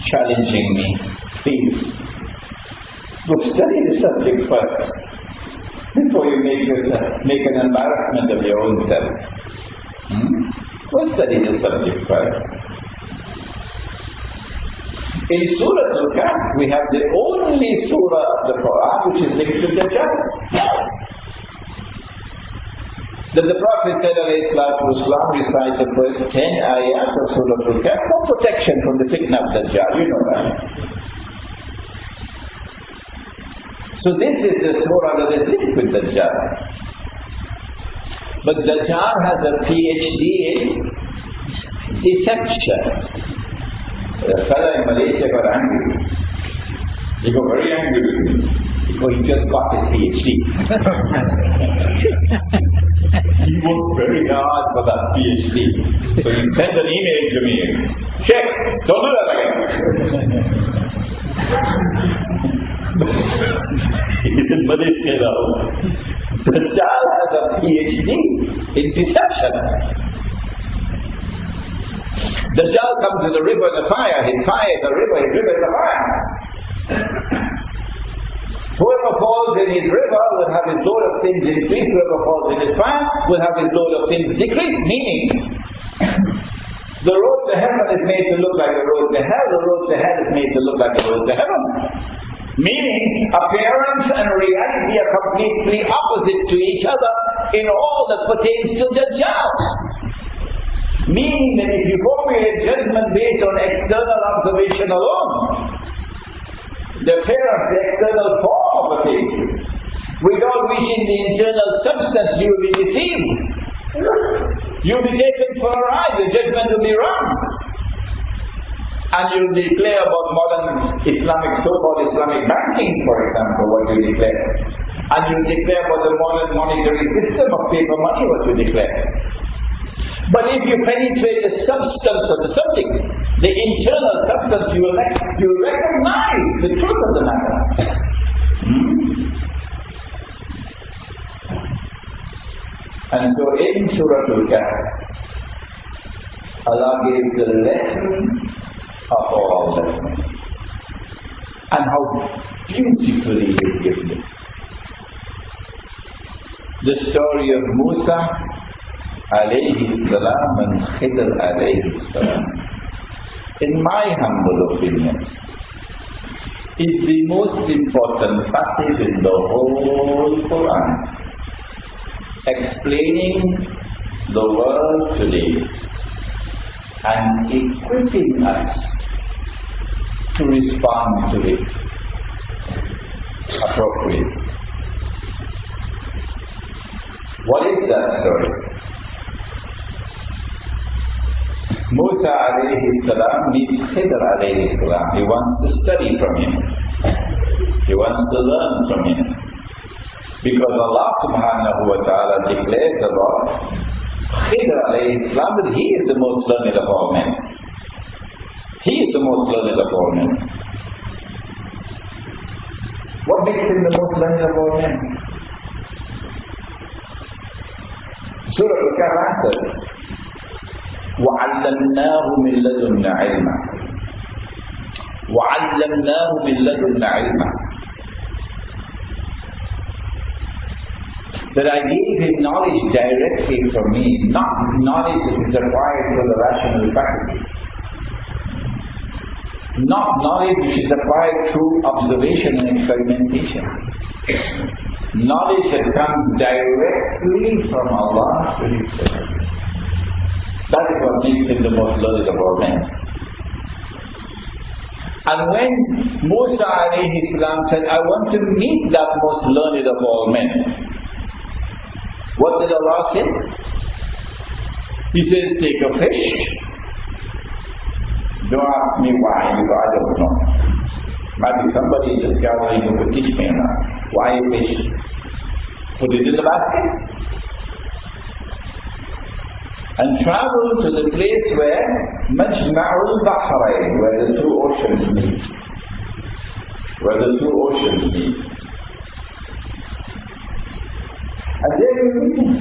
challenging me, please. Go study the subject first, before you make an embarrassment of your own self. Go study the subject first. In Surah Al-Kahf, we have the only surah of the Quran which is linked to Dajjal. That the Prophet said, recite the first 10 ayat of Surah Al-Kahf for protection from the fitna of Dajjal. You know that. So this is the surah that is linked with Dajjal. But Dajjal has a PhD in deception. The fellow in Malaysia got angry. He got very angry with me because he just got his PhD. He worked very hard for that PhD. So he sent an email to me. Check, don't do that again. He's in Malaysia now. Dajjal has a PhD in deception. Dajjal comes to the river and the fire. His fire is the river, his river is the fire. Whoever falls in his river will have his load of things increased. Whoever falls in his fire will have his load of things decreased. Meaning, the road to heaven is made to look like the road to hell. The road to hell is made to look like the road to heaven. Meaning, appearance and reality are completely opposite to each other in all that pertains to Dajjal. Meaning that if you formulate judgment based on external observation alone, The fear of the external form of a thing. Without wishing the internal substance, you will be deceived. You will be taken for a ride, the judgment will be wrong. And you will declare about modern Islamic, so-called Islamic banking, for example, what you declare. And you declare about the modern monetary system of paper money, what you declare. But if you penetrate the substance of the subject, the internal substance, you will recognize the truth of the matter. And so in Surah Al-Kahf, Allah gave the lesson of all lessons. And how beautifully He given it. The story of Musa alayhi salam and Khidr alayhi salam, in my humble opinion, is the most important passage in the whole Quran, explaining the world today and equipping us to respond to it appropriately. What is that story? Musa alayhi salam meets Khidr alayhi salam. He wants to study from him. He wants to learn from him. Because Allah subhanahu wa ta'ala declares about Khidr alayhi salam that he is the most learned of all men. He is the most learned of all men. What makes him the most learned of all men? Surah Al-Kahf answers, وَعَلَّمْنَاهُ مِنْ لَدُنَّا عِلْمًا وَعَلَّمْنَاهُ مِنْ لَدُنَّا عِلْمًا. That I gave him knowledge directly from me, not knowledge that is acquired through the rational faculty. Not knowledge which is acquired through observation and experimentation. Knowledge that comes directly from Allah to Himself. That is what makes him the most learned of all men. And when Musa alayhi salam said, I want to meet that most learned of all men, what did Allah say? He says, take a fish. Don't ask me why, because I don't know. Might be somebody just gathering who could teach me now. Why a fish? Put it in the basket. And travel to the place where Majma'ul Bahrain, where the two oceans meet. Where the two oceans meet. And there you meet.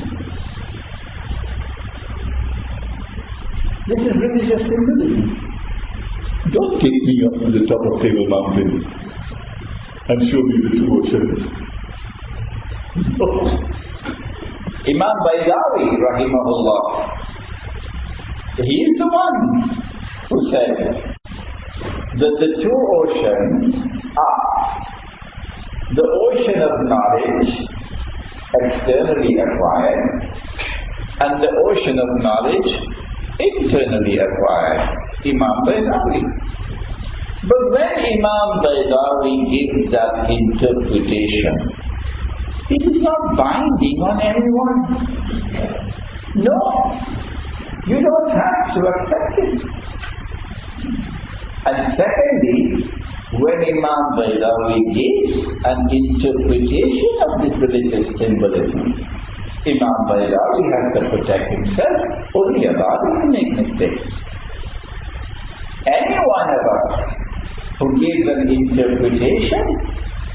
This is religious symbolism. Don't take me up to the top of Table Mountain and show me the two oceans. No. Imam Baydawi, rahimahullah, he is the one who said that the two oceans are the ocean of knowledge, externally acquired, and the ocean of knowledge, internally acquired. Imam Baydawi. But when Imam Baydawi gives that interpretation, it is not binding on anyone. No, you don't have to accept it. And secondly, when Imam Baydawi gives an interpretation of this religious symbolism, Imam Baydawi has to protect himself. Only Allah will make mistakes. Any one of us who gives an interpretation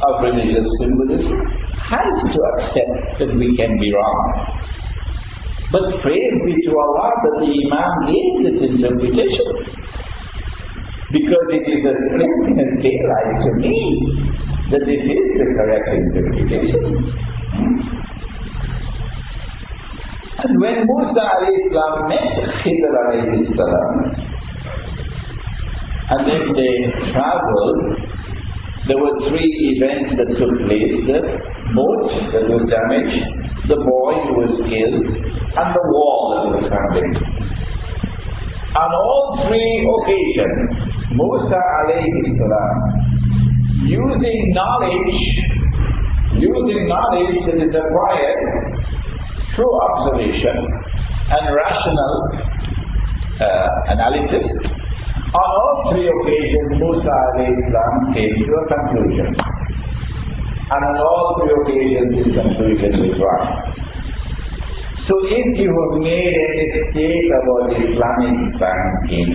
of religious symbolism has to accept that we can be wrong. But praise be to Allah that the Imam gave this interpretation, because it is a clear and daylight to me that it is the correct interpretation. And when Musa alayhi salam met Khidr alayhi salam, and then they traveled, there were three events that took place: the boat that was damaged, the boy who was killed, and the wall that was founded. On all three occasions, Musa alayhi salam using knowledge that is acquired through observation and rational analysis. On all three occasions, Musa alayhi salam came to a conclusion. And on all three occasions, his conclusion was right. So if you have made a mistake about Islamic banking,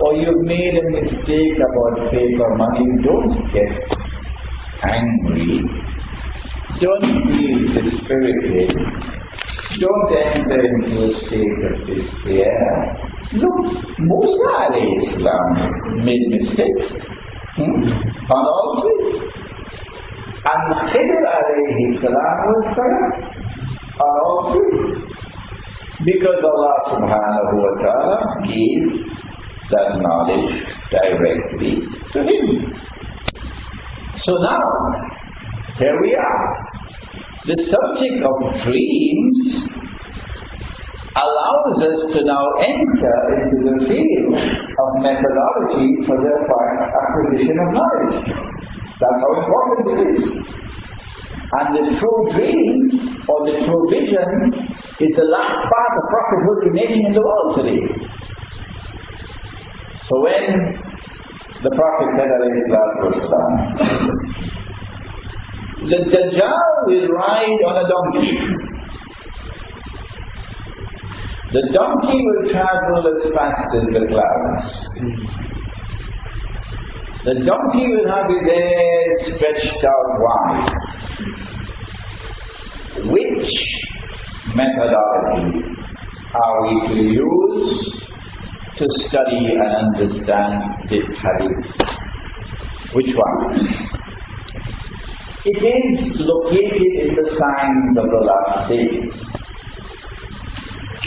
or you've made a mistake about paper money, don't get angry. Don't feel dispirited. Don't enter into a state of despair. Look, Musa alayhi salam made mistakes on all three. And Khidr alayhi salam was correct on all three. Because Allah subhanahu wa ta'ala gave that knowledge directly to him. So now, here we are. The subject of dreams allows us to now enter into the field of methodology for the acquisition of knowledge. That's how important it is. And the true dream or the true vision is the last part the Prophet will be making in the world today. So when the Prophet said, alayhi salatu wasalam, the Dajjal will ride on a donkey. The donkey will travel as fast as the clouds. The donkey will have his head stretched out wide. Which methodology are we to use to study and understand this hadith? Which one? It is located in the signs of the last day,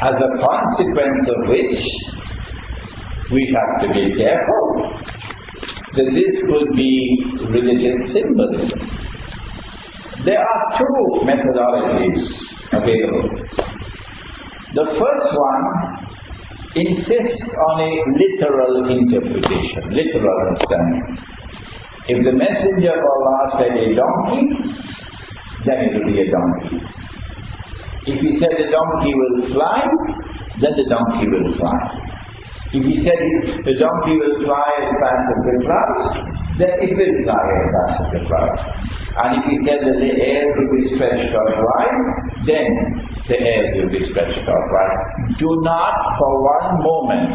as a consequence of which we have to be careful that this could be religious symbolism. There are two methodologies available. The first one insists on a literal interpretation, literal understanding. If the Messenger of Allah said a donkey, then it will be a donkey. If he said the donkey will fly, then the donkey will fly. If he said the donkey will fly as fast as the clouds, then it will fly as fast as the clouds. And if he said that the air will be stretched out wide, then the air will be stretched out wide. Do not for one moment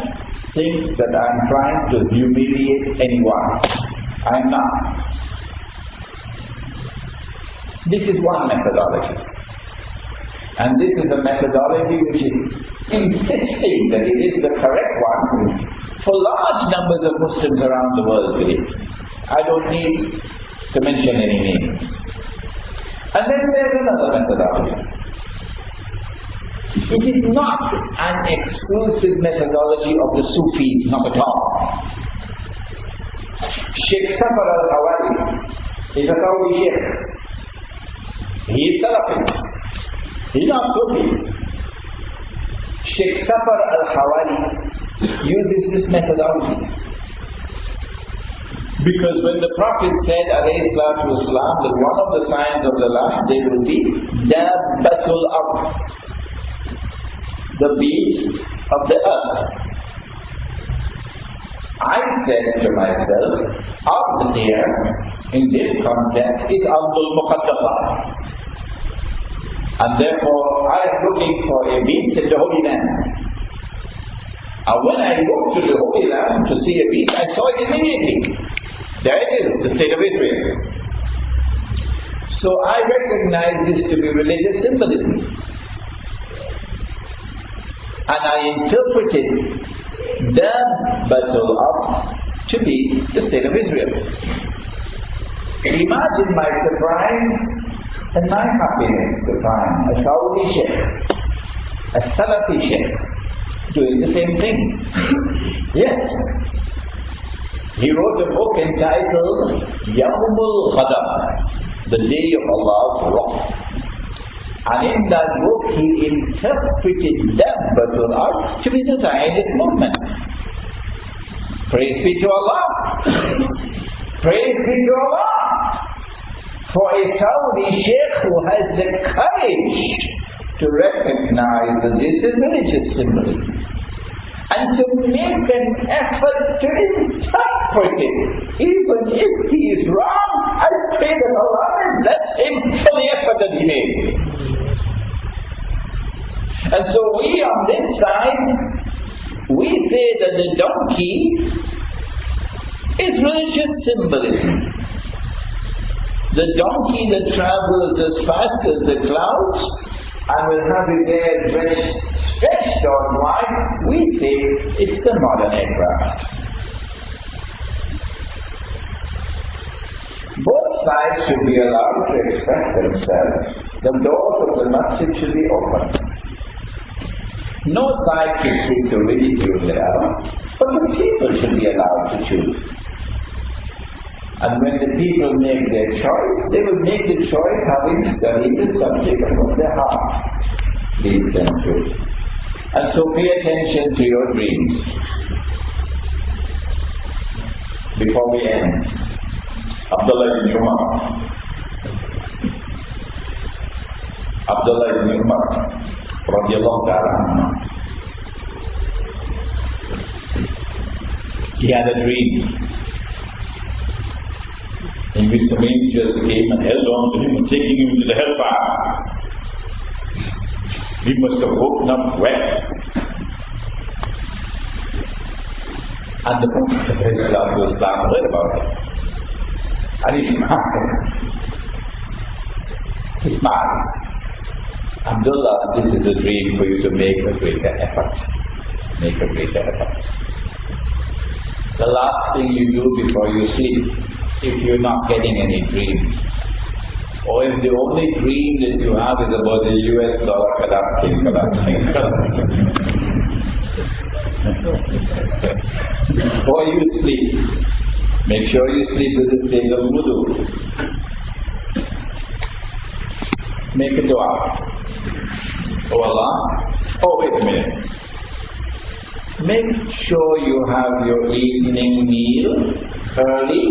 think that I'm trying to humiliate anyone. I'm not. This is one methodology. And this is a methodology which is insisting that it is the correct one for large numbers of Muslims around the world today. I don't need to mention any names. And then there's another methodology. It is not an exclusive methodology of the Sufis, not at all. Sheikh Safar al-Hawali is a Saudi sheikh. He is Salafi. He is not Sufi. Sheikh Safar al-Hawali uses this methodology. Because when the Prophet said, alayhi salatu wasalam, that one of the signs of the last day will be Dabbatul Ard, the beast of the earth. I said to myself, Ard here, in this context, is Ardul Muqaddafah. And therefore, I am looking for a beast in the Holy Land. And when I looked to the Holy Land to see a beast, I saw it immediately. There it is, the state of Israel. So I recognize this to be religious symbolism. And I interpreted the battle of to be the state of Israel. Imagine my surprise and my happiness to find a Saudi sheikh, a Salafi sheikh, doing the same thing. Yes. He wrote a book entitled Yawmul Ghadab, the day of Allah's wrath. And in that book he interpreted Dabbatul Ard to be the Zionist movement. Praise be to Allah. Praise be to Allah for a Saudi sheikh who has the courage to recognize that this is religious symbolism and to make an effort to interpret it. Even if he is wrong, I pray that Allah will bless him for the effort that he made. And so we on this side, we say that the donkey is religious symbolism. The donkey that travels as fast as the clouds and will have his legs stretched out wide, we say it's the modern aircraft. Both sides should be allowed to express themselves. The doors of the masjid should be open. No side should seek to ridicule the other, but the people should be allowed to choose. And when the people make their choice, they will make the choice having studied the subject of what their heart leads them to. And so pay attention to your dreams. Before we end, Abdullah ibn Umar, radiallahu ta'ala, he had a dream in which some angels came and held on to him and taking him to the hellfire. He must have woken up wet. And the Prophet heard about it. And he smiled. He smiled. Abdullah, this is a dream for you to make a greater effort. Make a greater effort. The last thing you do before you sleep, if you're not getting any dreams, or if the only dream that you have is about the US dollar collapsing. Before you sleep, make sure you sleep with the state of wudu. Make a dua. Oh Allah, oh wait a minute. Make sure you have your evening meal early,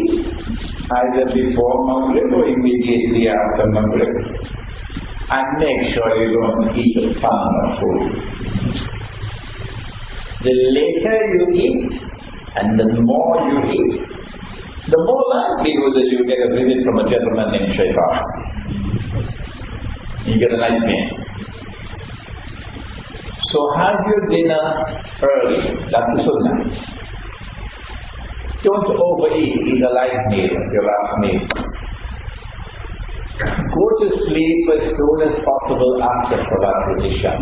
either before Maghrib or immediately after Maghrib. And make sure you don't eat a pound of food. The later you eat, and the more you eat, the more likelihood that you get a visit from a gentleman named Shaitan. You get a nightmare. So have your dinner early, that's the sunnah. Don't overeat, eat a light meal, your last meal. Go to sleep as soon as possible after Salatul Isha.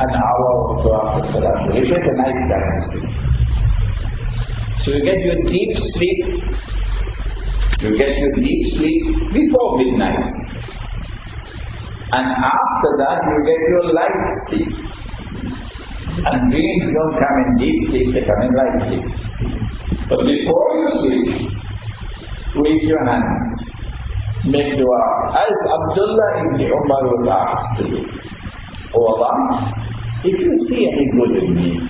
An hour or so after Salatul Isha, it's a nice time to sleep. So you get your deep sleep, before midnight. And after that you get your light sleep. And dreams don't come in deep sleep, they come in light sleep. But before you sleep, raise your hands, make dua, as Abdullah ibn Umar was asked to do. Oh Allah, if you see any good in me,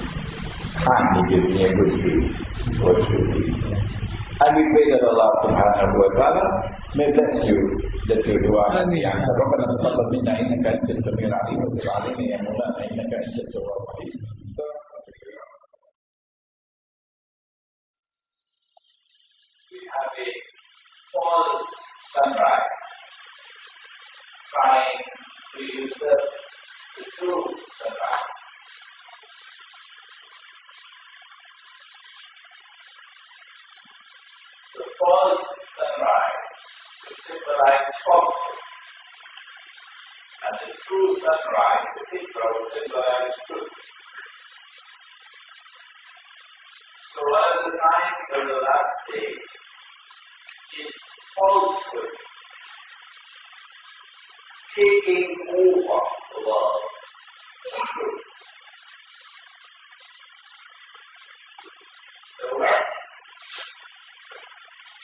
kindly give me a good deed. What should be? And we pray that Allah subhanahu wa ta'ala may bless you, that your dua may be answered. رَبَّنَا تَقَبَّلْ مِنَّا إِنَّكَ أَنْتَ السَّمِيعُ الْعَلِيمُ وَتُبْ عَلَيْنَا يَا مَوْلَانَا إِنَّكَ أَنْتَ التَّوَّابُ الرَّحِيمُ. We have a false sunrise, trying to usurp the true sunrise. The false sunrise to symbolize falsehood, and the true sunrise, the Hikra, to symbolize truth. So one of the signs of the last day is falsehood taking over the world. The West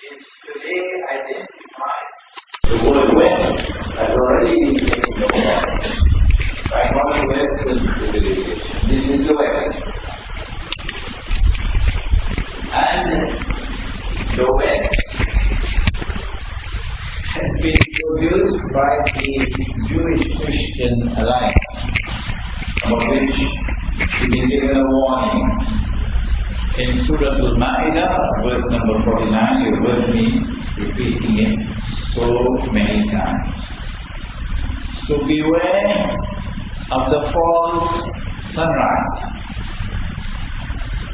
is today identified. The word West has already been taken over by modern Western civilization. This is the West. And the West Christian alliance, about which it is given a warning. In Surah Al-Ma'idah, verse number 49, you heard me repeating it so many times. So beware of the false sunrise.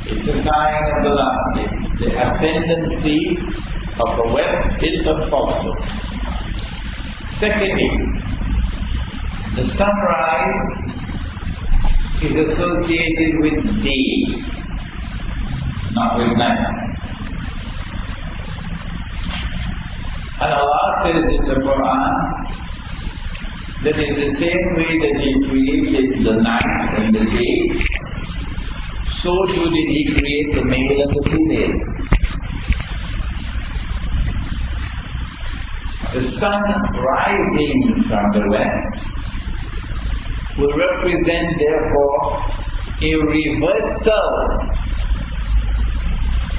It's a sign of the last day, the ascendancy of a web built of falsehood. Secondly, the sunrise is associated with day, not with night. And Allah says in the Quran that in the same way that He created the night and the day, so too did He create the male and the female. The sun rising from the west will represent therefore a reversal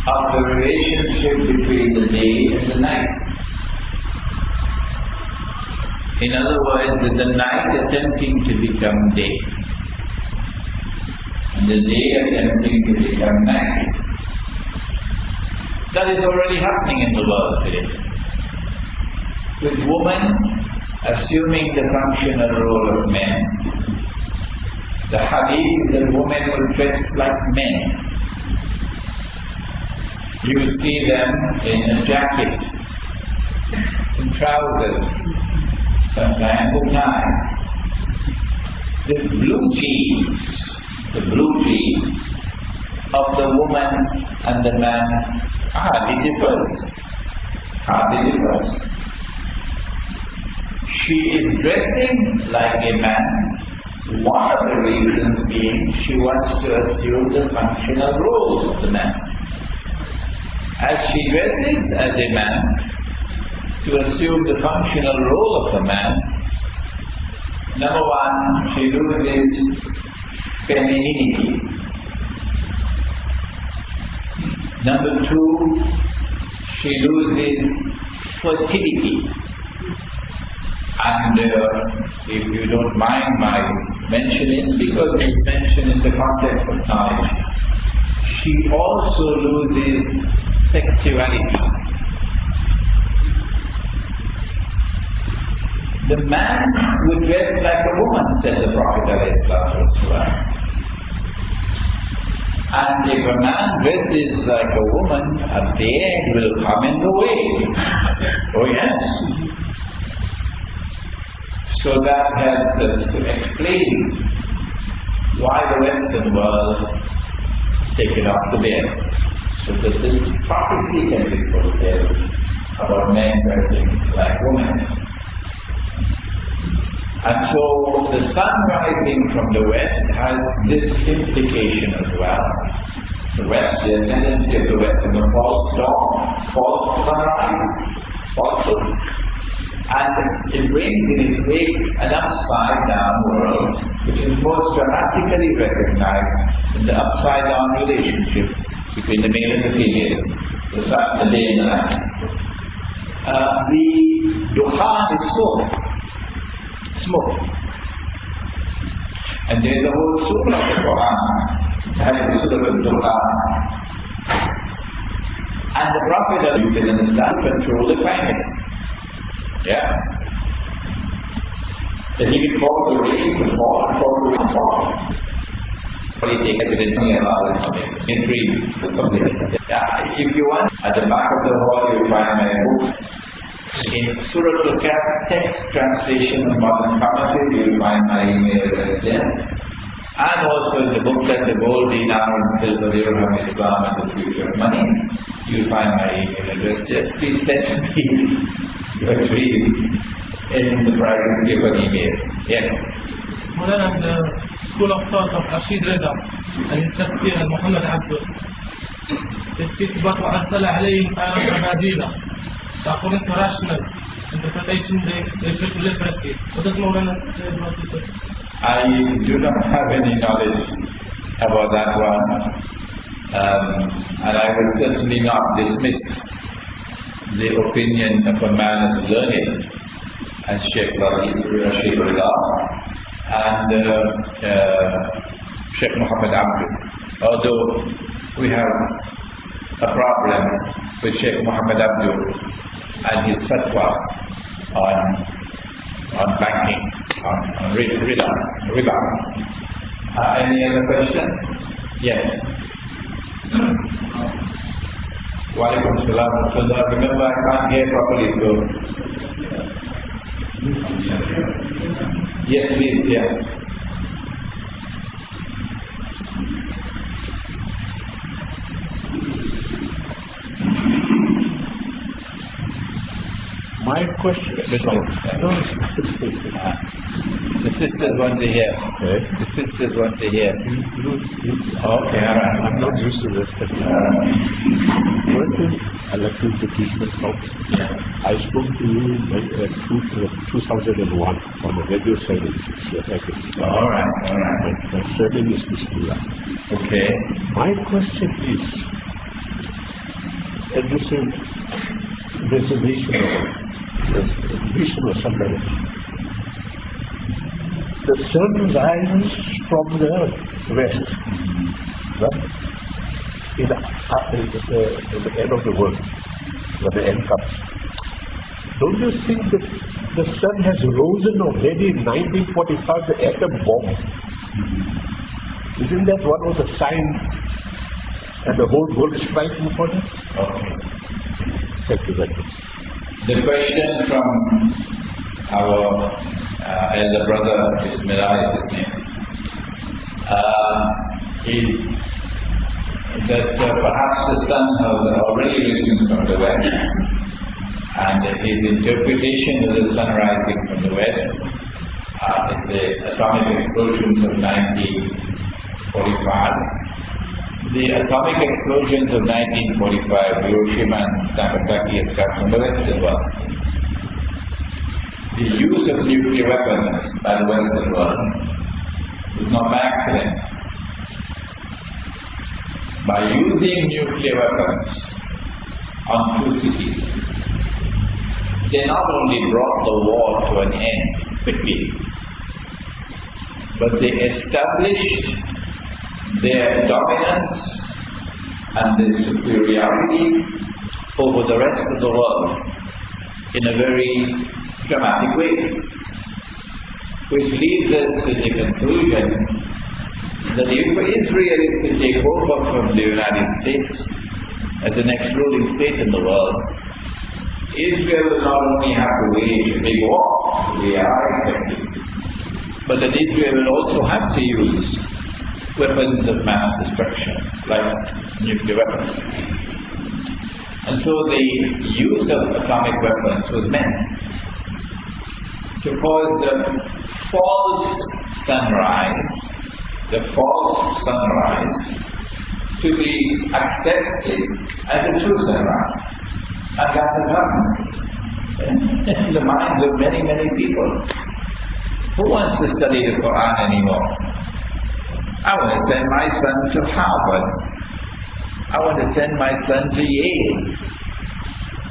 of the relationship between the day and the night. In other words, the night attempting to become day, and the day attempting to become night. That is already happening in the world today, with women assuming the functional role of men. The hadith that women will dress like men. You see them in a jacket, in trousers, sometimes a tie. The blue jeans of the woman and the man hardly differs. She is dressing like a man. One of the reasons being she wants to assume the functional role of the man. As she dresses as a man to assume the functional role of the man, number one, she loses femininity. Number two, she loses fertility. And if you don't mind my mentioning, because it's mentioned in the context of knowledge, she also loses sexuality. The man would dress like a woman, said the Prophet ﷺ. And if a man dresses like a woman, a beard will come in the way. Oh yes. So that helps us to explain why the Western world has taken off the beard, so that this prophecy can be fulfilled about men dressing like women. And so the sun rising from the west has this implication as well. The west, the tendency of the west is a false dawn, false sunrise, falsehood. And it brings in its wake an upside down world, which is most dramatically recognized in the upside down relationship between the male and the female, the sun, the day and the night. The dukhan is smoke. And there is a whole surah of the Quran, the Surah al-Dukhan. And the Prophet, you can understand, control the climate. Yeah. That he can call the rain to fall and call the rain to fall. But he takes evidence and allows it in free. Yeah. If you want, at the back of the hall you will find my books. In Surah Al-Kahf text translation and modern commentary, you will find my email address there. And also in the booklet, The Gold, Dinar and Silver, Dirham, Islam and the Future of Money, you will find my email address there. Please send me agree in the private give an email. Yes. Maulana, the school of thought of Rashid Riba and his tafsir Muhammad Abdul تثبت وأرسل عليهم طيرا أبابيل تأخذ rational interpretation they refer to literacy. What does Maulana say about it? I do not have any knowledge about that one, and I will certainly not dismiss the opinion of a man of learning and Sheikh Riba and Sheikh Muhammad Abdul. Although we have a problem with Sheikh Muhammad Abdul and his fatwa on banking, on riba. Any other question? Yes. Wa alaikum salam. Remember, I can't hear properly, so yes, please, yeah. My question is, the sisters want to hear. The sisters want to hear. Okay, all right. I'm not used to this. I'd like to teach myself. I spoke to you in 2001 on the radio service 6 years ago. All right. My surname is Bismillah. Okay. My question is, addressing reservation or something. The sun rises from the west, right? In the end of the world, when the end comes. Don't you think that the sun has risen already in 1945, the atom bomb? Isn't that one of the signs that the whole world is fighting for that? Okay. Thank you very much. The question from our elder brother, Bismillah is his name, is that perhaps the sun has already risen from the west, and his interpretation of the sun rising from the west is the atomic explosions of 1945. The atomic explosions of 1945, Hiroshima and Nagasaki, have come from the Western world. The use of nuclear weapons by the Western world was not by accident. By using nuclear weapons on two cities, they not only brought the war to an end quickly, but they established their dominance and their superiority over the rest of the world in a very dramatic way, which leads us to the conclusion that if Israel is to take over from the United States as the next ruling state in the world, Israel will not only have to wage a big war, we are expecting, but that Israel will also have to use weapons of mass destruction, like nuclear weapons. And so the use of atomic weapons was meant to cause the false sunrise to be accepted as a true sunrise. And that has happened in the minds of many, many people. Who wants to study the Quran anymore? I want to send my son to Harvard. I want to send my son to Yale.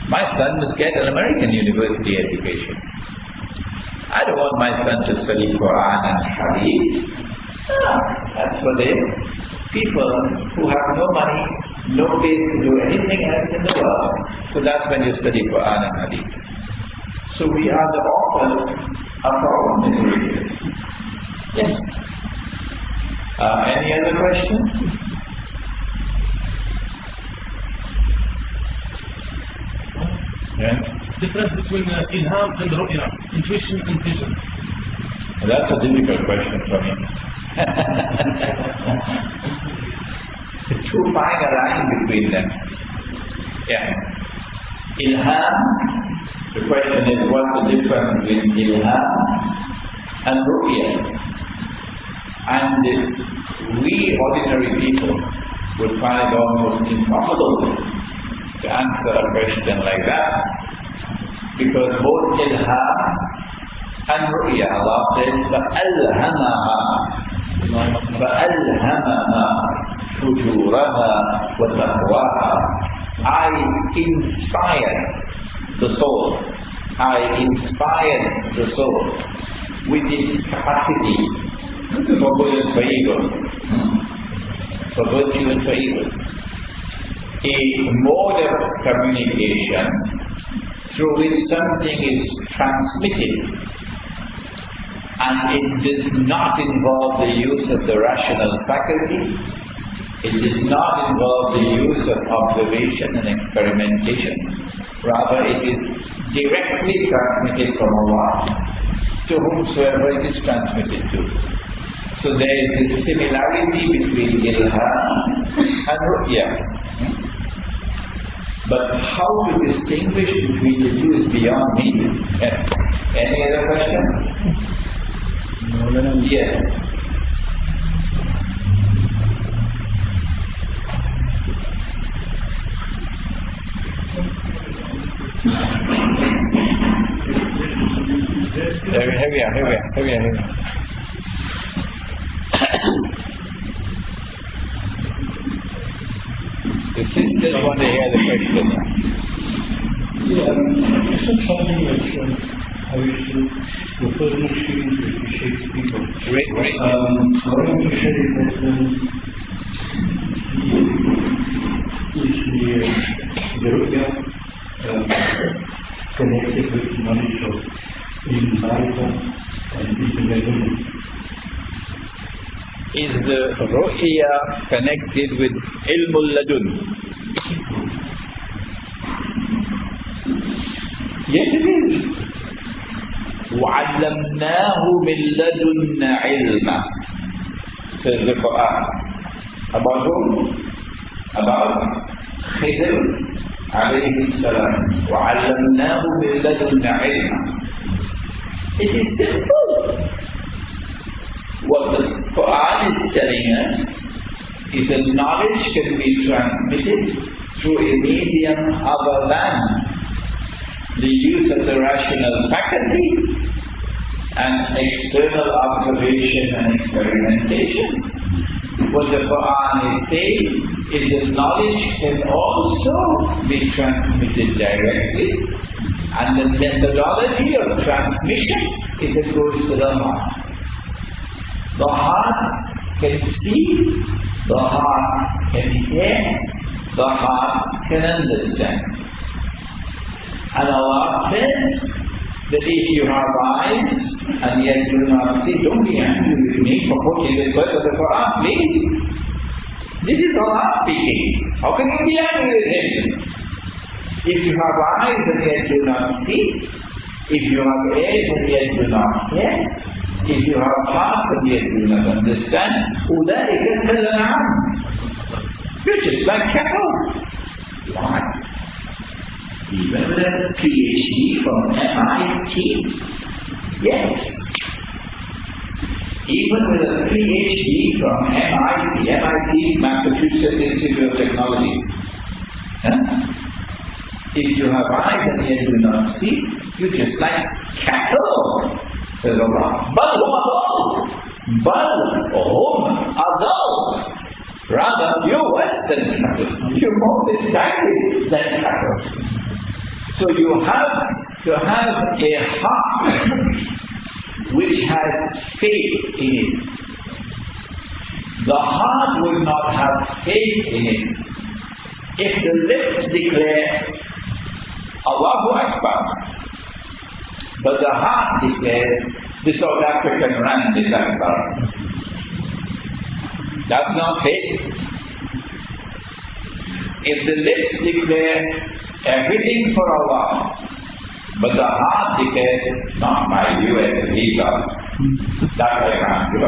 My son must get an American university education. I don't want my son to study Quran and Hadith. No, that's for the people who have no money, no place to do anything else in the world. So that's when you study Quran and Hadith. So we are the authors of our own misery. Yes. Any other questions? Yes. Difference between ilham and ru'ya, intuition and vision. That's a difficult question for me. To find a line between them. Yeah. Ilham, the question is what's the difference between ilham and ru'ya? And we ordinary people would find it almost impossible to answer a question like that, because both ilham and ru'ya, Allah says, فَأَلْهَمَهَا فُجُورَهَا وَتَقْوَاهَا. I inspired the soul I inspired the soul with its capacity for good and for evil, for virtue and for evil. A mode of communication through which something is transmitted, and it does not involve the use of the rational faculty, it does not involve the use of observation and experimentation. Rather, it is directly transmitted from Allah to whomsoever it is transmitted to. So there is this similarity between ilham and ru'ya. But how to distinguish between the two is beyond me. Any other question? Maulana, Yes. Heavier. The sisters want to hear the question. yeah, something that's I wish to the personal experience that shapes people. Great. What I want to say is that is the ru'ya connected with knowledge of Riba and Islamic. Is the ru'ya connected with ilmul ladun? Yes, it is. وَعَلَّمْنَاهُ مِنْ لَدُنَّ عِلْمًا, says the Quran. About whom? About Khidr alayhi salam. وَعَلَّمْنَاهُ مِنْ لَدُنَّ عِلْمًا. It is simple. What the Quran is telling us is that knowledge can be transmitted through a medium other than the use of the rational faculty and external observation and experimentation. What the Quran is saying is that knowledge can also be transmitted directly, and the methodology of transmission is it goes to the heart. The heart can see, the heart can hear, the heart can understand. And Allah says that if you have eyes and yet do not see, don't be angry with me for quoting the verse of the Quran, please. This is Allah speaking. How can you be angry with Him? If you have eyes and yet do not see, if you have ears and yet do not hear, if you have hearts and yet do not understand, أُولَٰئِكَ كَالْأَنْعَامِ. You're just like cattle. Why? Even with a PhD from MIT, yes. Even with a PhD from MIT, Massachusetts Institute of Technology. If you have eyes and yet do not see, you're just like cattle, says Allah. Bal hum adall. Rather, you're worse than cattle. You're more misguided than cattle. So you have to have a heart which has faith in it. The heart will not have faith in it if the lips declare Allahu Akbar, but the heart declares the South African rand is Akbar. That's not faith. If the lips declare everything for Allah, but the heart declares, not my US visa, that I can't do.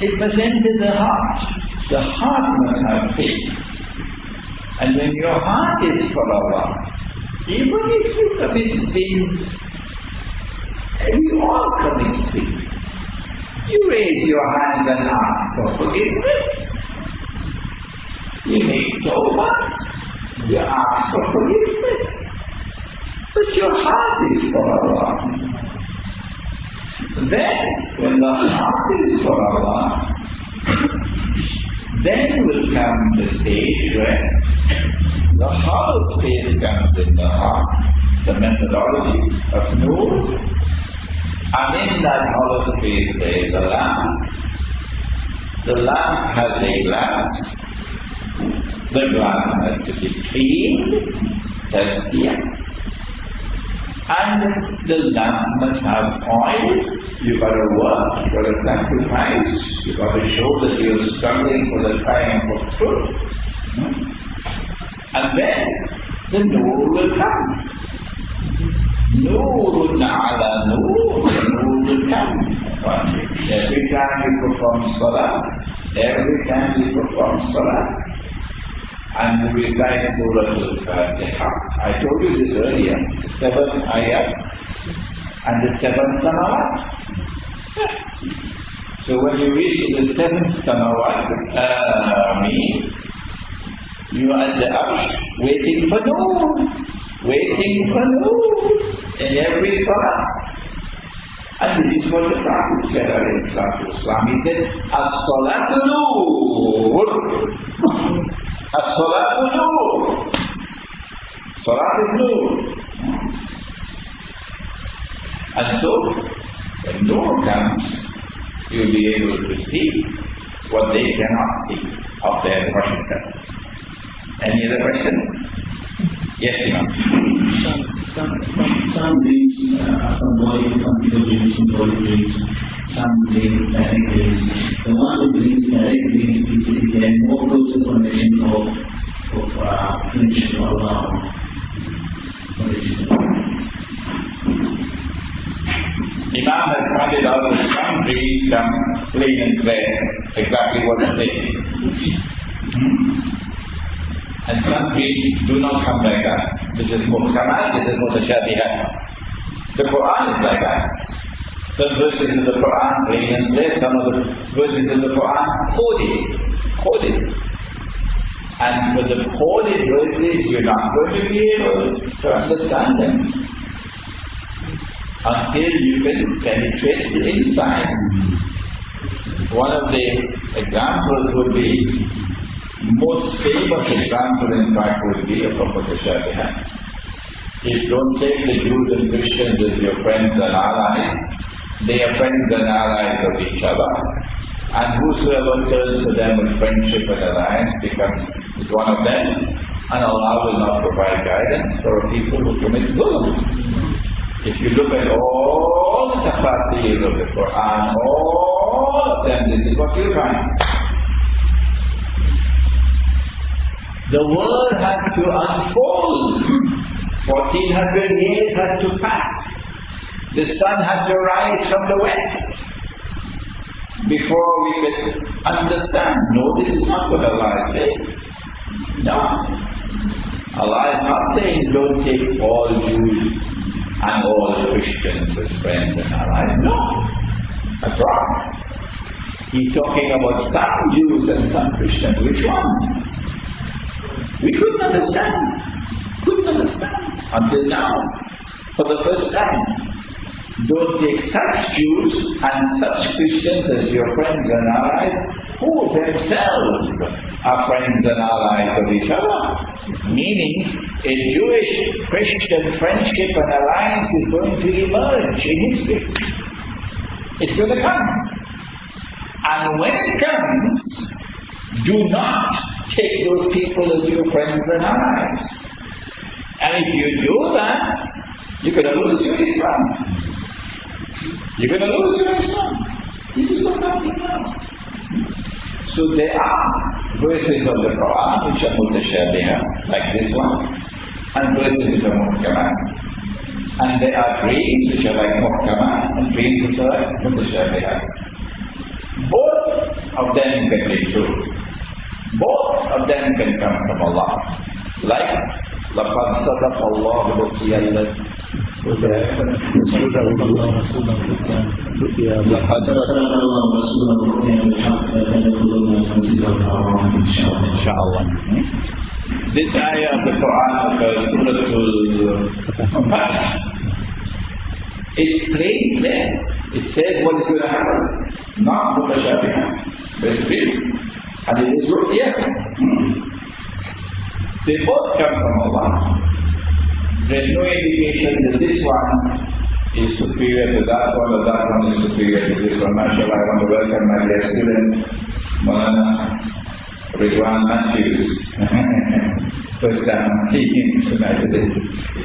It must enter the heart. The heart must have faith. And when your heart is for Allah, even if you commit sins, and we all commit sins, you raise your hands and ask for forgiveness. You make tawbah, you ask for forgiveness. But your heart is for Allah. Then, when the heart is for Allah, Then will come the stage where the hollow space comes in the heart, the methodology of Noor, and in that hollow space there is a lamp. The lamp has a glass. The glass has to be cleaned, tazkiyah. And the lamp must have oil. You've got to work, you've got to sacrifice, you've got to show that you're struggling for the triumph of truth. And then the Noor will come. Noorun ala Noor, the Noor will come. Every time you perform Salah, and we recite Surah Al-Fatiha. I told you this earlier, 7th ayat and the 7th samawat. So when you reach the 7th samawat, you are at the arsh, waiting for Noor in every Salah. And this is what the Prophet said alayhi salatu wasalam. He said, As-salatu Noor. As-salatu Noor. Salat is Noor. And so, when Noor comes, you will be able to see what they cannot see of their worship. Any other question? Yes, Imam. Some dreams, some people dream symbolic dreams, some dream direct dreams. The one who dreams direct dreams is a more close connection of connection to Allah. Imam has pointed out that some dreams come plain and clear, exactly what they say. And some dreams do not come like that. This is muhkamat, this is mutashabihat. The Quran is like that. Some verses in the Quran plain and clear, some of the verses in the Quran coded. And for the coded verses, you're not going to be able to understand them until you can penetrate the inside. One of the examples would be, most famous example in fact would be of mutashabihat. If don't take the Jews and Christians as your friends and allies, they are friends and allies of each other. And whosoever turns to them with friendship and alliance becomes one of them, and Allah will not provide guidance for people who commit zulm. If you look at all the tafasir of the Quran, all of them, this is what you find. The world had to unfold. 1400 years had to pass. The sun had to rise from the west before we could understand. No, this is not what Allah is saying. No. Allah is not saying don't take all Jews and all Christians as friends and allies. No. That's wrong. He's talking about some Jews and some Christians. Which ones? We couldn't understand until now, for the first time. Don't take such Jews and such Christians as your friends and allies, who themselves are friends and allies of each other. Meaning, a Jewish-Christian friendship and alliance is going to emerge in history. It's going to come. And when it comes, do not take those people as your friends and allies. And if you do that, you're going to lose your Islam. You're going to lose your Islam. This is what's happening now. So there are verses of the Quran which are mutashabihah, like this one, and verses which are muhkamat. And there are dreams which are like muhkamat, and dreams which are like mutashabihah. Both of them can be true. Both of them can come from Allah. Like, لَقَدْ صَدَقَ اللَّهُ رُؤْيَا الَّذِي Inshallah. This ayah of the Quran of Surah Al-Fatiha is plain there. It says what is going to happen, not mutashabihah. Very clear. and it is ru'ya. They both come from Allah. There is no indication that this one is superior to that one or that one is superior to this one. MashaAllah, I want to welcome my dear student, Maulana Imran Nazar. First time I'm seeing him tonight.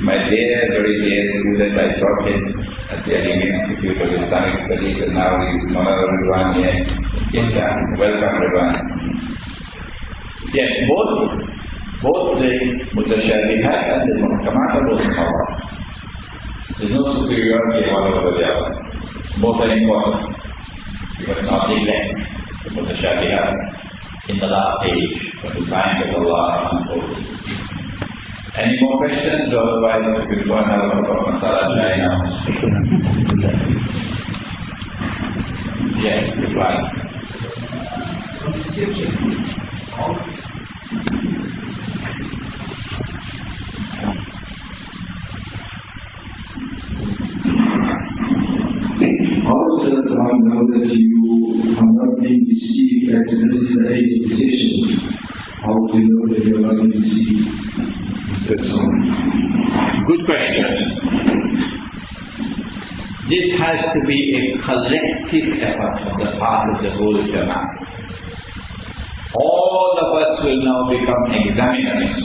My dear, very dear student, I taught him at the Institute of Islamic Studies, and now he's Maulana Imran here. Welcome, Imran. Yes, both the Mutashabihat and the Muhkamat are both in Allah. There is no superiority one over the other. Both are important. You must not neglect the Mutashabihat in the last age, but the time of Allah unfolded. Any more questions? Otherwise, we will go and have a look at Masala Chai now. Yes, reply. How does one know that you are not being deceived as this is the age of decision? How do you know that you are not being deceived? Good question. This has to be a collective effort on the part of the whole Jama'ah. All of us will now become examiners.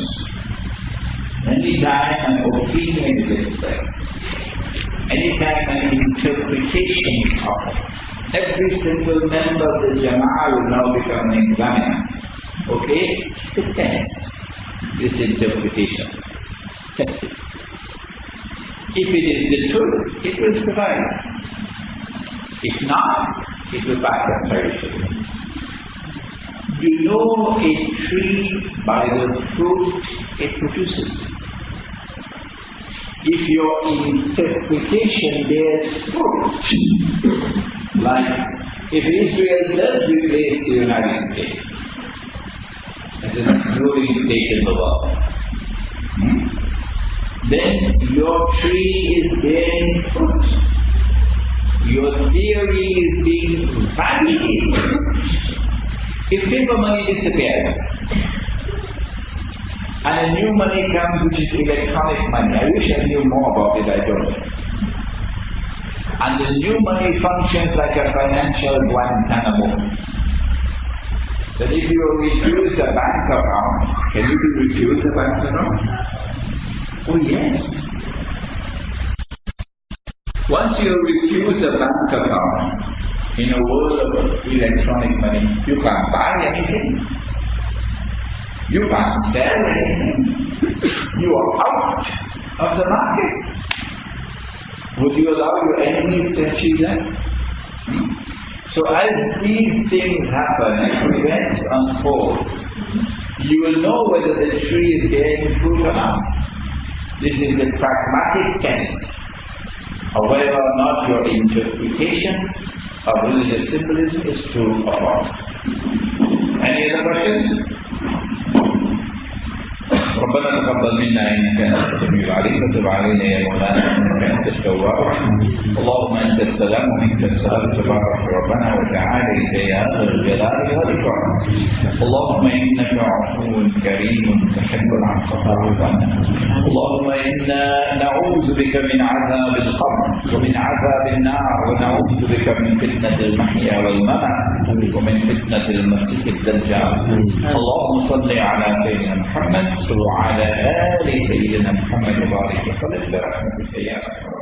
Anytime an opinion is expressed, anytime an interpretation is offered, every single member of the Jama'ah will now become an examiner. Okay? To test this interpretation. Test it. If it is the truth, it will survive. If not, it will back up very soon. You know a tree by the fruit it produces. If your interpretation bears fruit, like if Israel does replace the United States as a ruling state in the world, then your tree is bearing fruit. Your theory is being validated. If paper money disappears, and a new money comes which is electronic money, I wish I knew more about it, I don't. And the new money functions like a financial Guantanamo. That if you refuse a bank account, can you refuse a bank account? Oh yes. Once you refuse a bank account, in a world of electronic money, you can't buy anything. You can't sell anything. You are out of the market. Would you allow your enemies to achieve that? So as these things happen, as events unfold, you will know whether the tree is bearing fruit or not. This is the pragmatic test of whether or not your interpretation of religious symbolism is true or false. Any other questions? ربنا تقبل منا انك انت السميع العليم وتب علينا يا مولانا انك انت التواب الرحيم. اللهم انت السلام ومنك السلام تبارك ربنا وتعالى يا ذا الجلال والاكرام. اللهم انك عفو كريم تحب العفو فاعف عنا. اللهم انا نعوذ بك من عذاب القبر ومن عذاب النار ونعوذ بك من فتنه المحيا والممات ومن فتنه المسيح الدجال. اللهم صل على سيدنا محمد وعلى آل سيدنا محمد وبارك وسلم برحمتك يا أرحم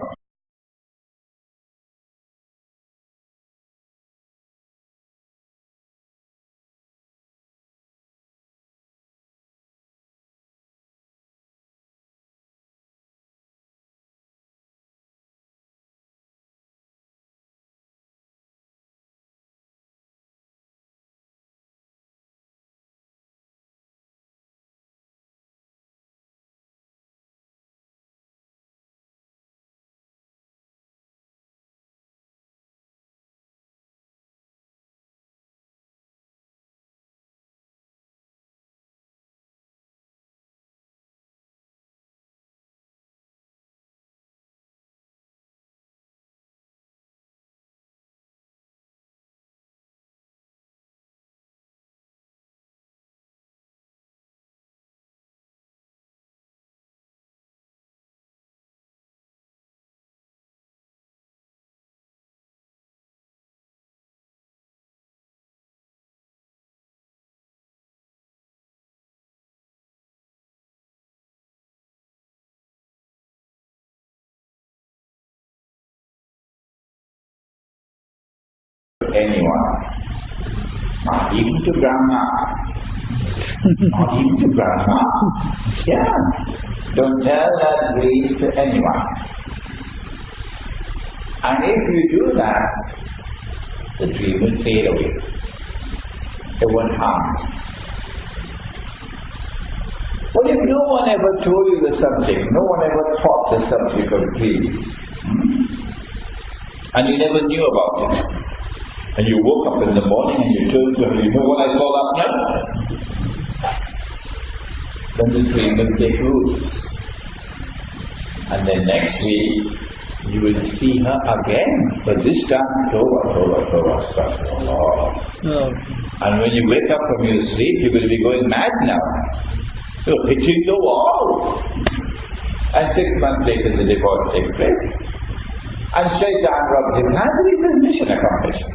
anyone. Not even to grandma. Not even to grandma. Yeah. Don't tell that dream to anyone. And if you do that, the dream will fade away. It won't harm. Well, if no one ever told you the subject, no one ever taught the subject of dreams, and you never knew about it, and you woke up in the morning and you told them, you know what I saw last night? Then the dream will take roots. And then next week, you will see her again, but this time, and when you wake up from your sleep, you will be going mad now. You're hitting the wall. And 6 months later, the divorce takes place. And Shaitan rubs his hands and he says, mission accomplished.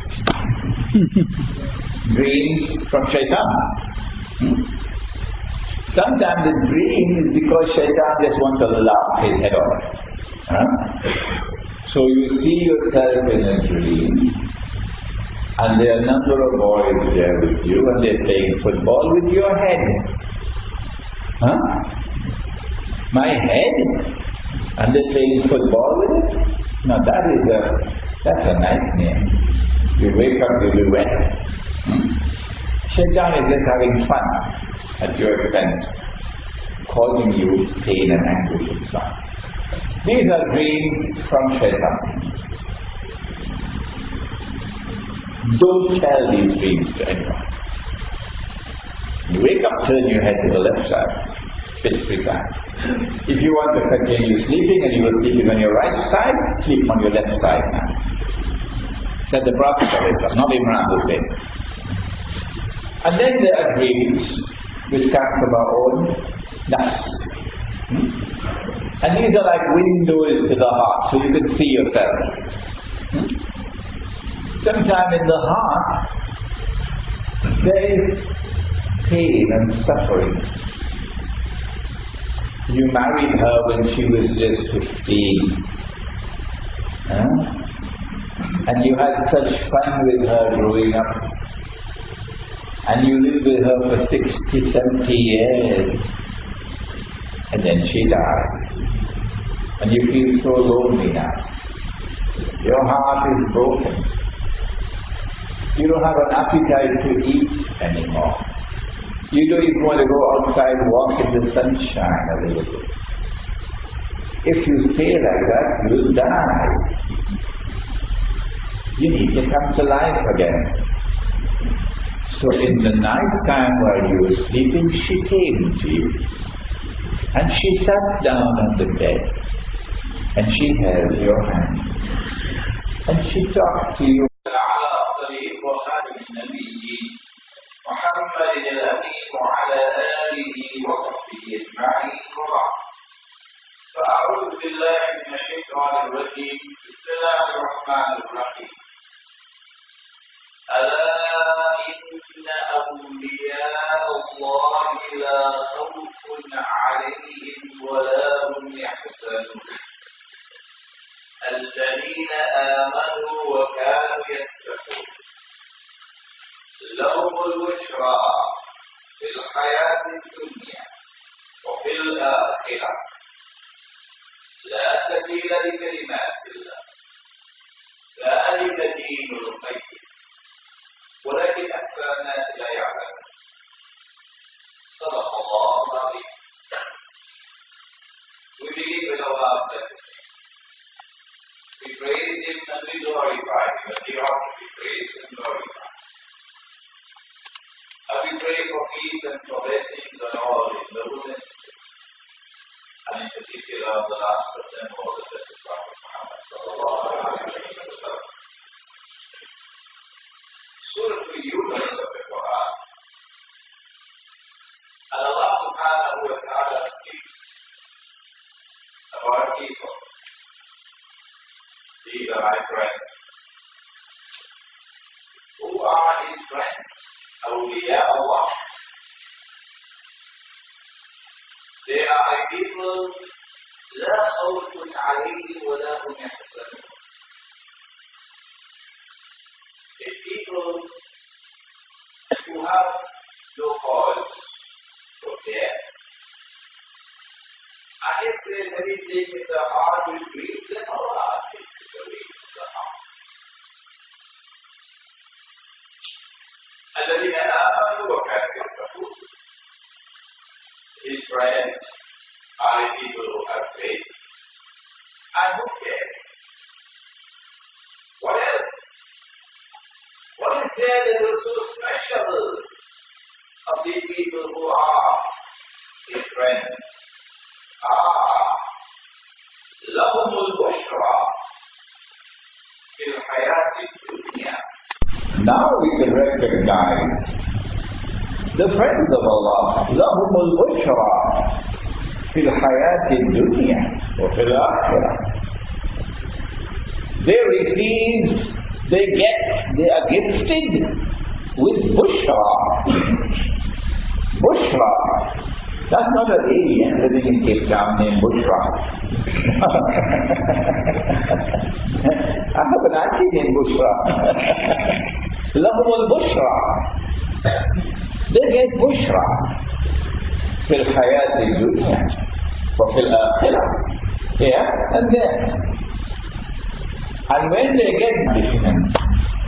Dreams from Shaitan. Sometimes the dream is because Shaitan just wants to laugh his head off. So you see yourself in a dream, and there are a number of boys there with you, and they're playing football with your head. My head? And they're playing football with it? Now that's a nightmare. You wake up, you'll be wet. Shaitan is just having fun at your expense, causing you pain and anguish inside. These are dreams from Shaitan. Don't tell these dreams to anyone. You wake up, turn your head to the left side, spit 3 times. If you want to continue sleeping and you were sleeping on your right side, sleep on your left side now. Said the Prophet, not Imran Hosein. And then there are dreams which come from our own nafs. And these are like windows to the heart, so you can see yourself. Sometime in the heart, there is pain and suffering. You married her when she was just 15. And you had such fun with her growing up. And you lived with her for 60, 70 years. And then she died. And you feel so lonely now. Your heart is broken. You don't have an appetite to eat anymore. You don't even want to go outside, walk in the sunshine a little bit. If you stay like that, you'll die. You need to come to life again. So in the night time while you were sleeping, she came to you. And she sat down on the bed. And she held your hand. And she talked to you. محمد الأمين وعلى آله وصحبه أجمعين وبعد. فأعوذ بالله من الشيطان الرجيم. بسم الله الرحمن الرحيم. ألا إن أولياء الله لا خوف عليهم ولا هم يحزنون الذين آمنوا وكانوا يتقون لهم البشرى في الحياة الدنيا وفي الآخرة لا تبديل لكلمات الله ذلك دين القيم ولكن أكثر الناس لا يعلمون صدق الله العظيم. We believe with Allah that we praise Him and we glorify Him, and He ought to be praised and glorified. And we pray for peace and for blessings on all His noble messages, and in particular on the last of them all, the blessed Prophet Muhammad sallallahu alayhi wa sallam. Surah Yunus of the Quran. And Allah subhanahu wa ta'ala speaks about people. These are my friends. Who are His friends? Awliya Allah. They are people لا خوف عليهم ولا هم يحزنون. If anything in the heart which grieves them, Allah takes it away from the heart. الذين آمنوا وكانوا يتقون. His friends are people who have faith and who care. What else? What is there that was so special of these people who are his friends? لهم البشرى في الحياة الدنيا. Now we can recognize the friends of Allah. لهم البشرى في الحياة الدنيا وفي الآخرة. They receive, they are gifted with bushra. Bushra. That's not an alien living in Cape Town named Bushra. I have an auntie named Bushra. لهم البشرى. They get bushra في الحياة الدنيا وفي الآخرة. Here and there. And when they get punishment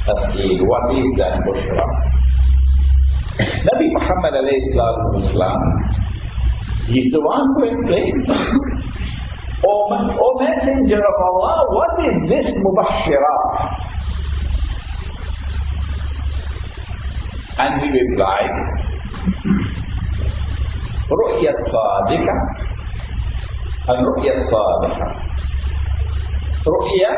of Eid, what is that bushra? Nabi Muhammad alayhi salatu wasalam, he's the one who explains. O Messenger of Allah, what is this mubashshira? And he replied, رؤيا الصادقة الرؤيا الصادقة. Ru'ya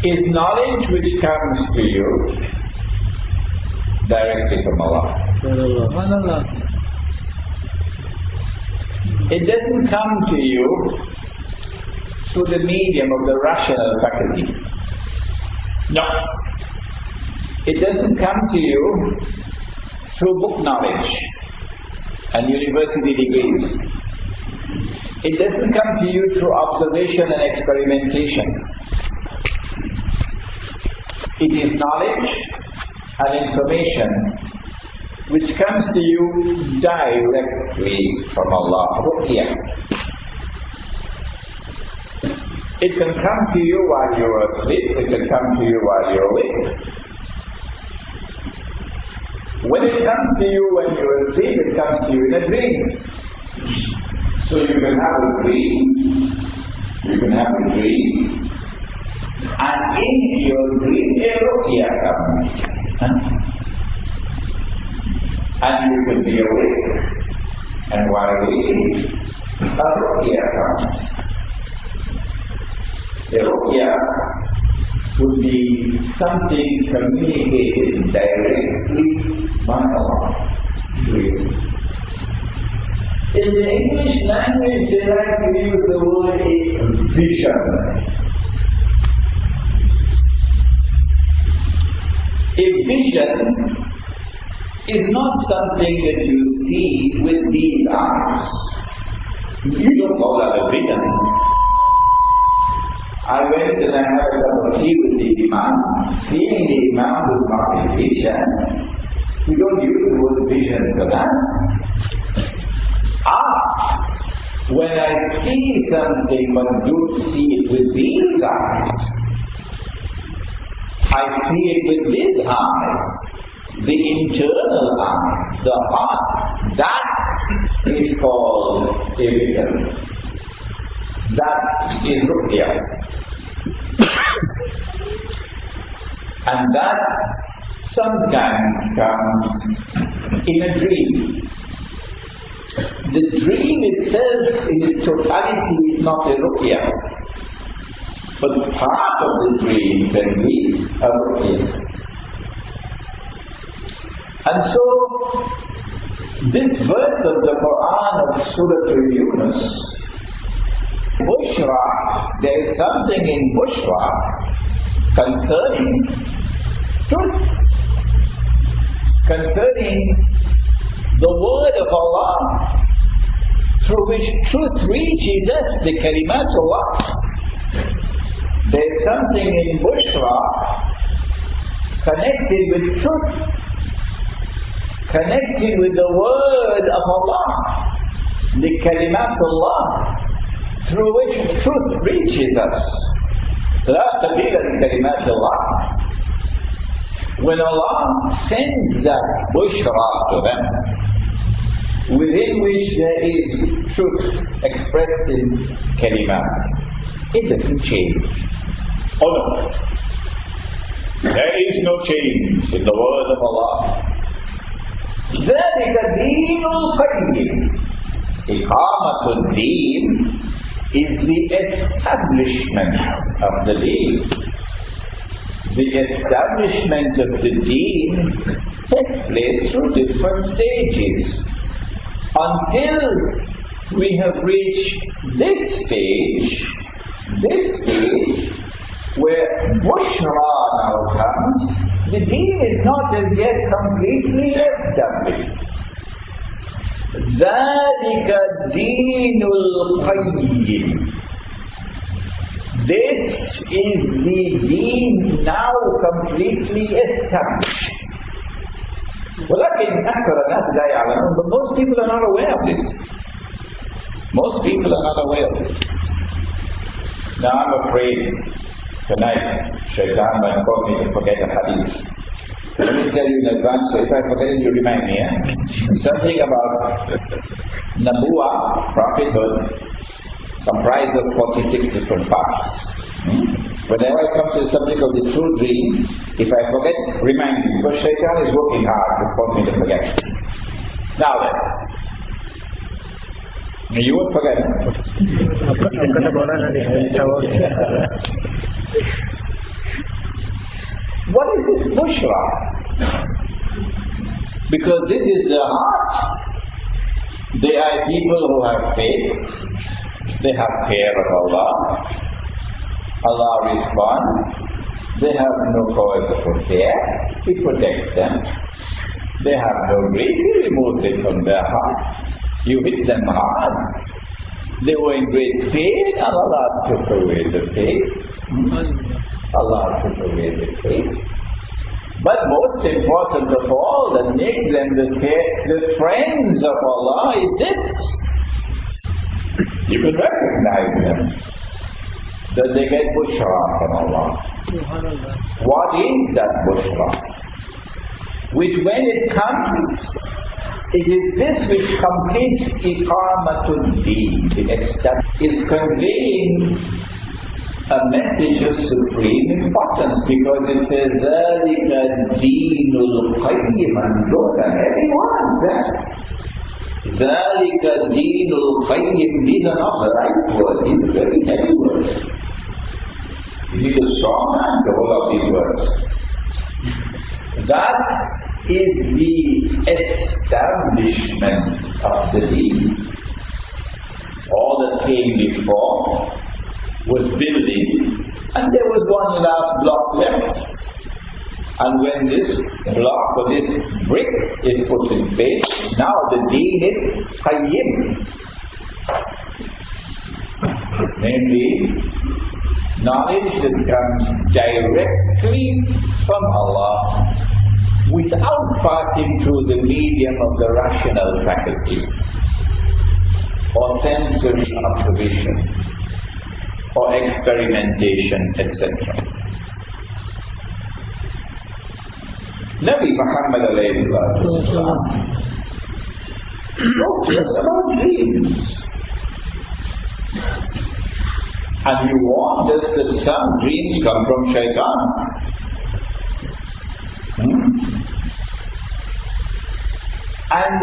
is knowledge which comes to you directly from Allah. It doesn't come to you through the medium of the rational faculty. No. It doesn't come to you through book knowledge and university degrees. It doesn't come to you through observation and experimentation. It is knowledge and information which comes to you directly from Allah. Ru'ya. It can come to you while you are asleep, it can come to you while you are awake. When it comes to you when you are asleep, it comes to you in a dream. So you can have a dream, and in your dream a ru'ya comes. And you can be awake, and while awake, a ru'ya comes. A ru'ya would be something communicated directly by Allah to you. In the English language, they like to use the word vision. A vision is not something that you see with these eyes. You don't call that a vision. I went and I had a cup of tea with the Imam. Seeing the Imam was not a vision. We don't use the word vision for that. When I see something but don't see it with these eyes, I see it with this eye, the internal eye, the heart. That is called a vision. That is ru'ya. And that sometimes comes in a dream. The dream itself in its totality is not a ru'ya, but part of the dream can be a ru'ya. And so, this verse of the Quran of Surah Yunus, Bushra, there is something in Bushra concerning truth, concerning the word of Allah, through which truth reaches us, the kalimat Allah. There is something in Bushra connected with truth, connected with the word of Allah. the kalimatullah through which truth reaches us. La tabila li kalimatullah. When Allah sends that bushra to them, within which there is truth expressed in kalimat, it doesn't change. Oh no. There is no change in the word of Allah. ذَلِكَ دِينُ الْقَيِّمِ. إِقَامَةُ الدِّينِ is the establishment of the deen. The establishment of the deen takes place through different stages. Until we have reached this stage where Bushra now comes, the deen is not as yet completely established. ذَلِكَ الدِّينُ الْقَيِّمِ. This is the deen now completely established. وَلَكِنْ أَكْثَرَ النَّاسِ لَا يَعْلَمُونَ. But most people are not aware of this. Most people are not aware of this. Now I'm afraid tonight Shaitan might cause me to forget a hadith. Let me tell you in advance, so if I forget it, you remind me. Something about Nabuwa, prophethood, comprised of 46 different parts. Whenever I come to the subject of the true dream, if I forget, remind me, because Shaitan is working hard to cause me to forget. Now then, you won't forget. What is this bushra? Because this is the heart. They are people who have faith. They have fear of Allah. Allah responds. They have no cause for fear. He protects them. They have no grief. He removes it from their heart. You hit them hard. They were in great pain, and Allah took away the pain. Allah took away the pain. But most important of all, that makes them the friends of Allah is this. You can recognize them. That they get bushra from Allah. What is that bushra? Which when it comes, it is this which completes iqamatul deen. Is conveying a message of supreme importance, because it says ذَلِكَ الدِّينُ الْقَيِّمِ, and look at everyone said ذَلِكَ الدِّينُ الْقَيِّمِ. These are not the right words, these are very heavy words. You need a strong hand to hold up these words. That is the establishment of the deen. All that came before was building, and there was one last block left. And when this block or this brick is put in place, now the deen is qayyim. Namely, knowledge that comes directly from Allah without passing through the medium of the rational faculty or sensory observation or experimentation, etc. Nabi Muhammad alayhi wasallam spoke to us about dreams. And he warned us that some dreams come from Shaitan. And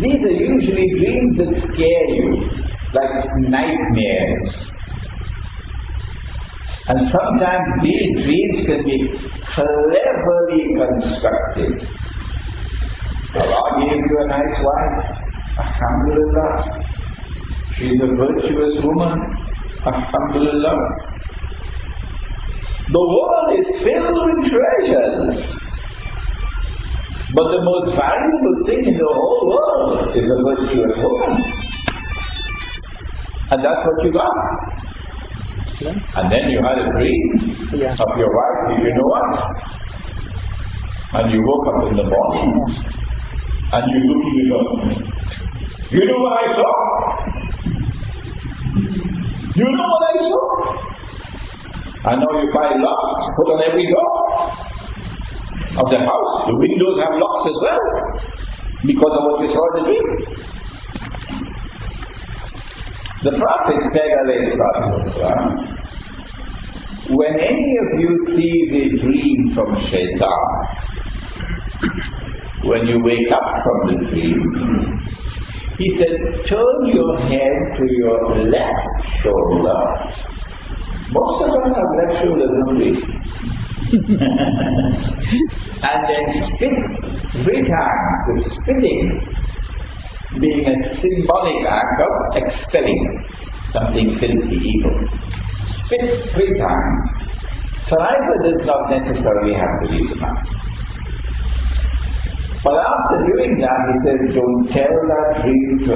these are usually dreams that scare you, like nightmares. And sometimes these dreams can be cleverly constructed. Allah gave you a nice wife, alhamdulillah. She's a virtuous woman, alhamdulillah. The world is filled with treasures. But the most valuable thing in the whole world is a virtuous woman. And that's what you got. Yeah. And then you had a dream of your wife, you know what? And you woke up in the morning and you're looking at her You know what I saw? You know what I saw? I know you buy locks, put on every door of the house. The windows have locks as well, because of what you saw in the dream. The Prophet said, when any of you sees a dream from Shaitan, when you wake up from the dream, he said, turn your head to your left shoulder. Most of us have left shoulders, don't we? And then spit 3 times. The spitting being a symbolic act of expelling something filthy, evil. Spit 3 times. Saliva does not necessarily have to leave the mouth. But after doing that, he says, don't tell that dream to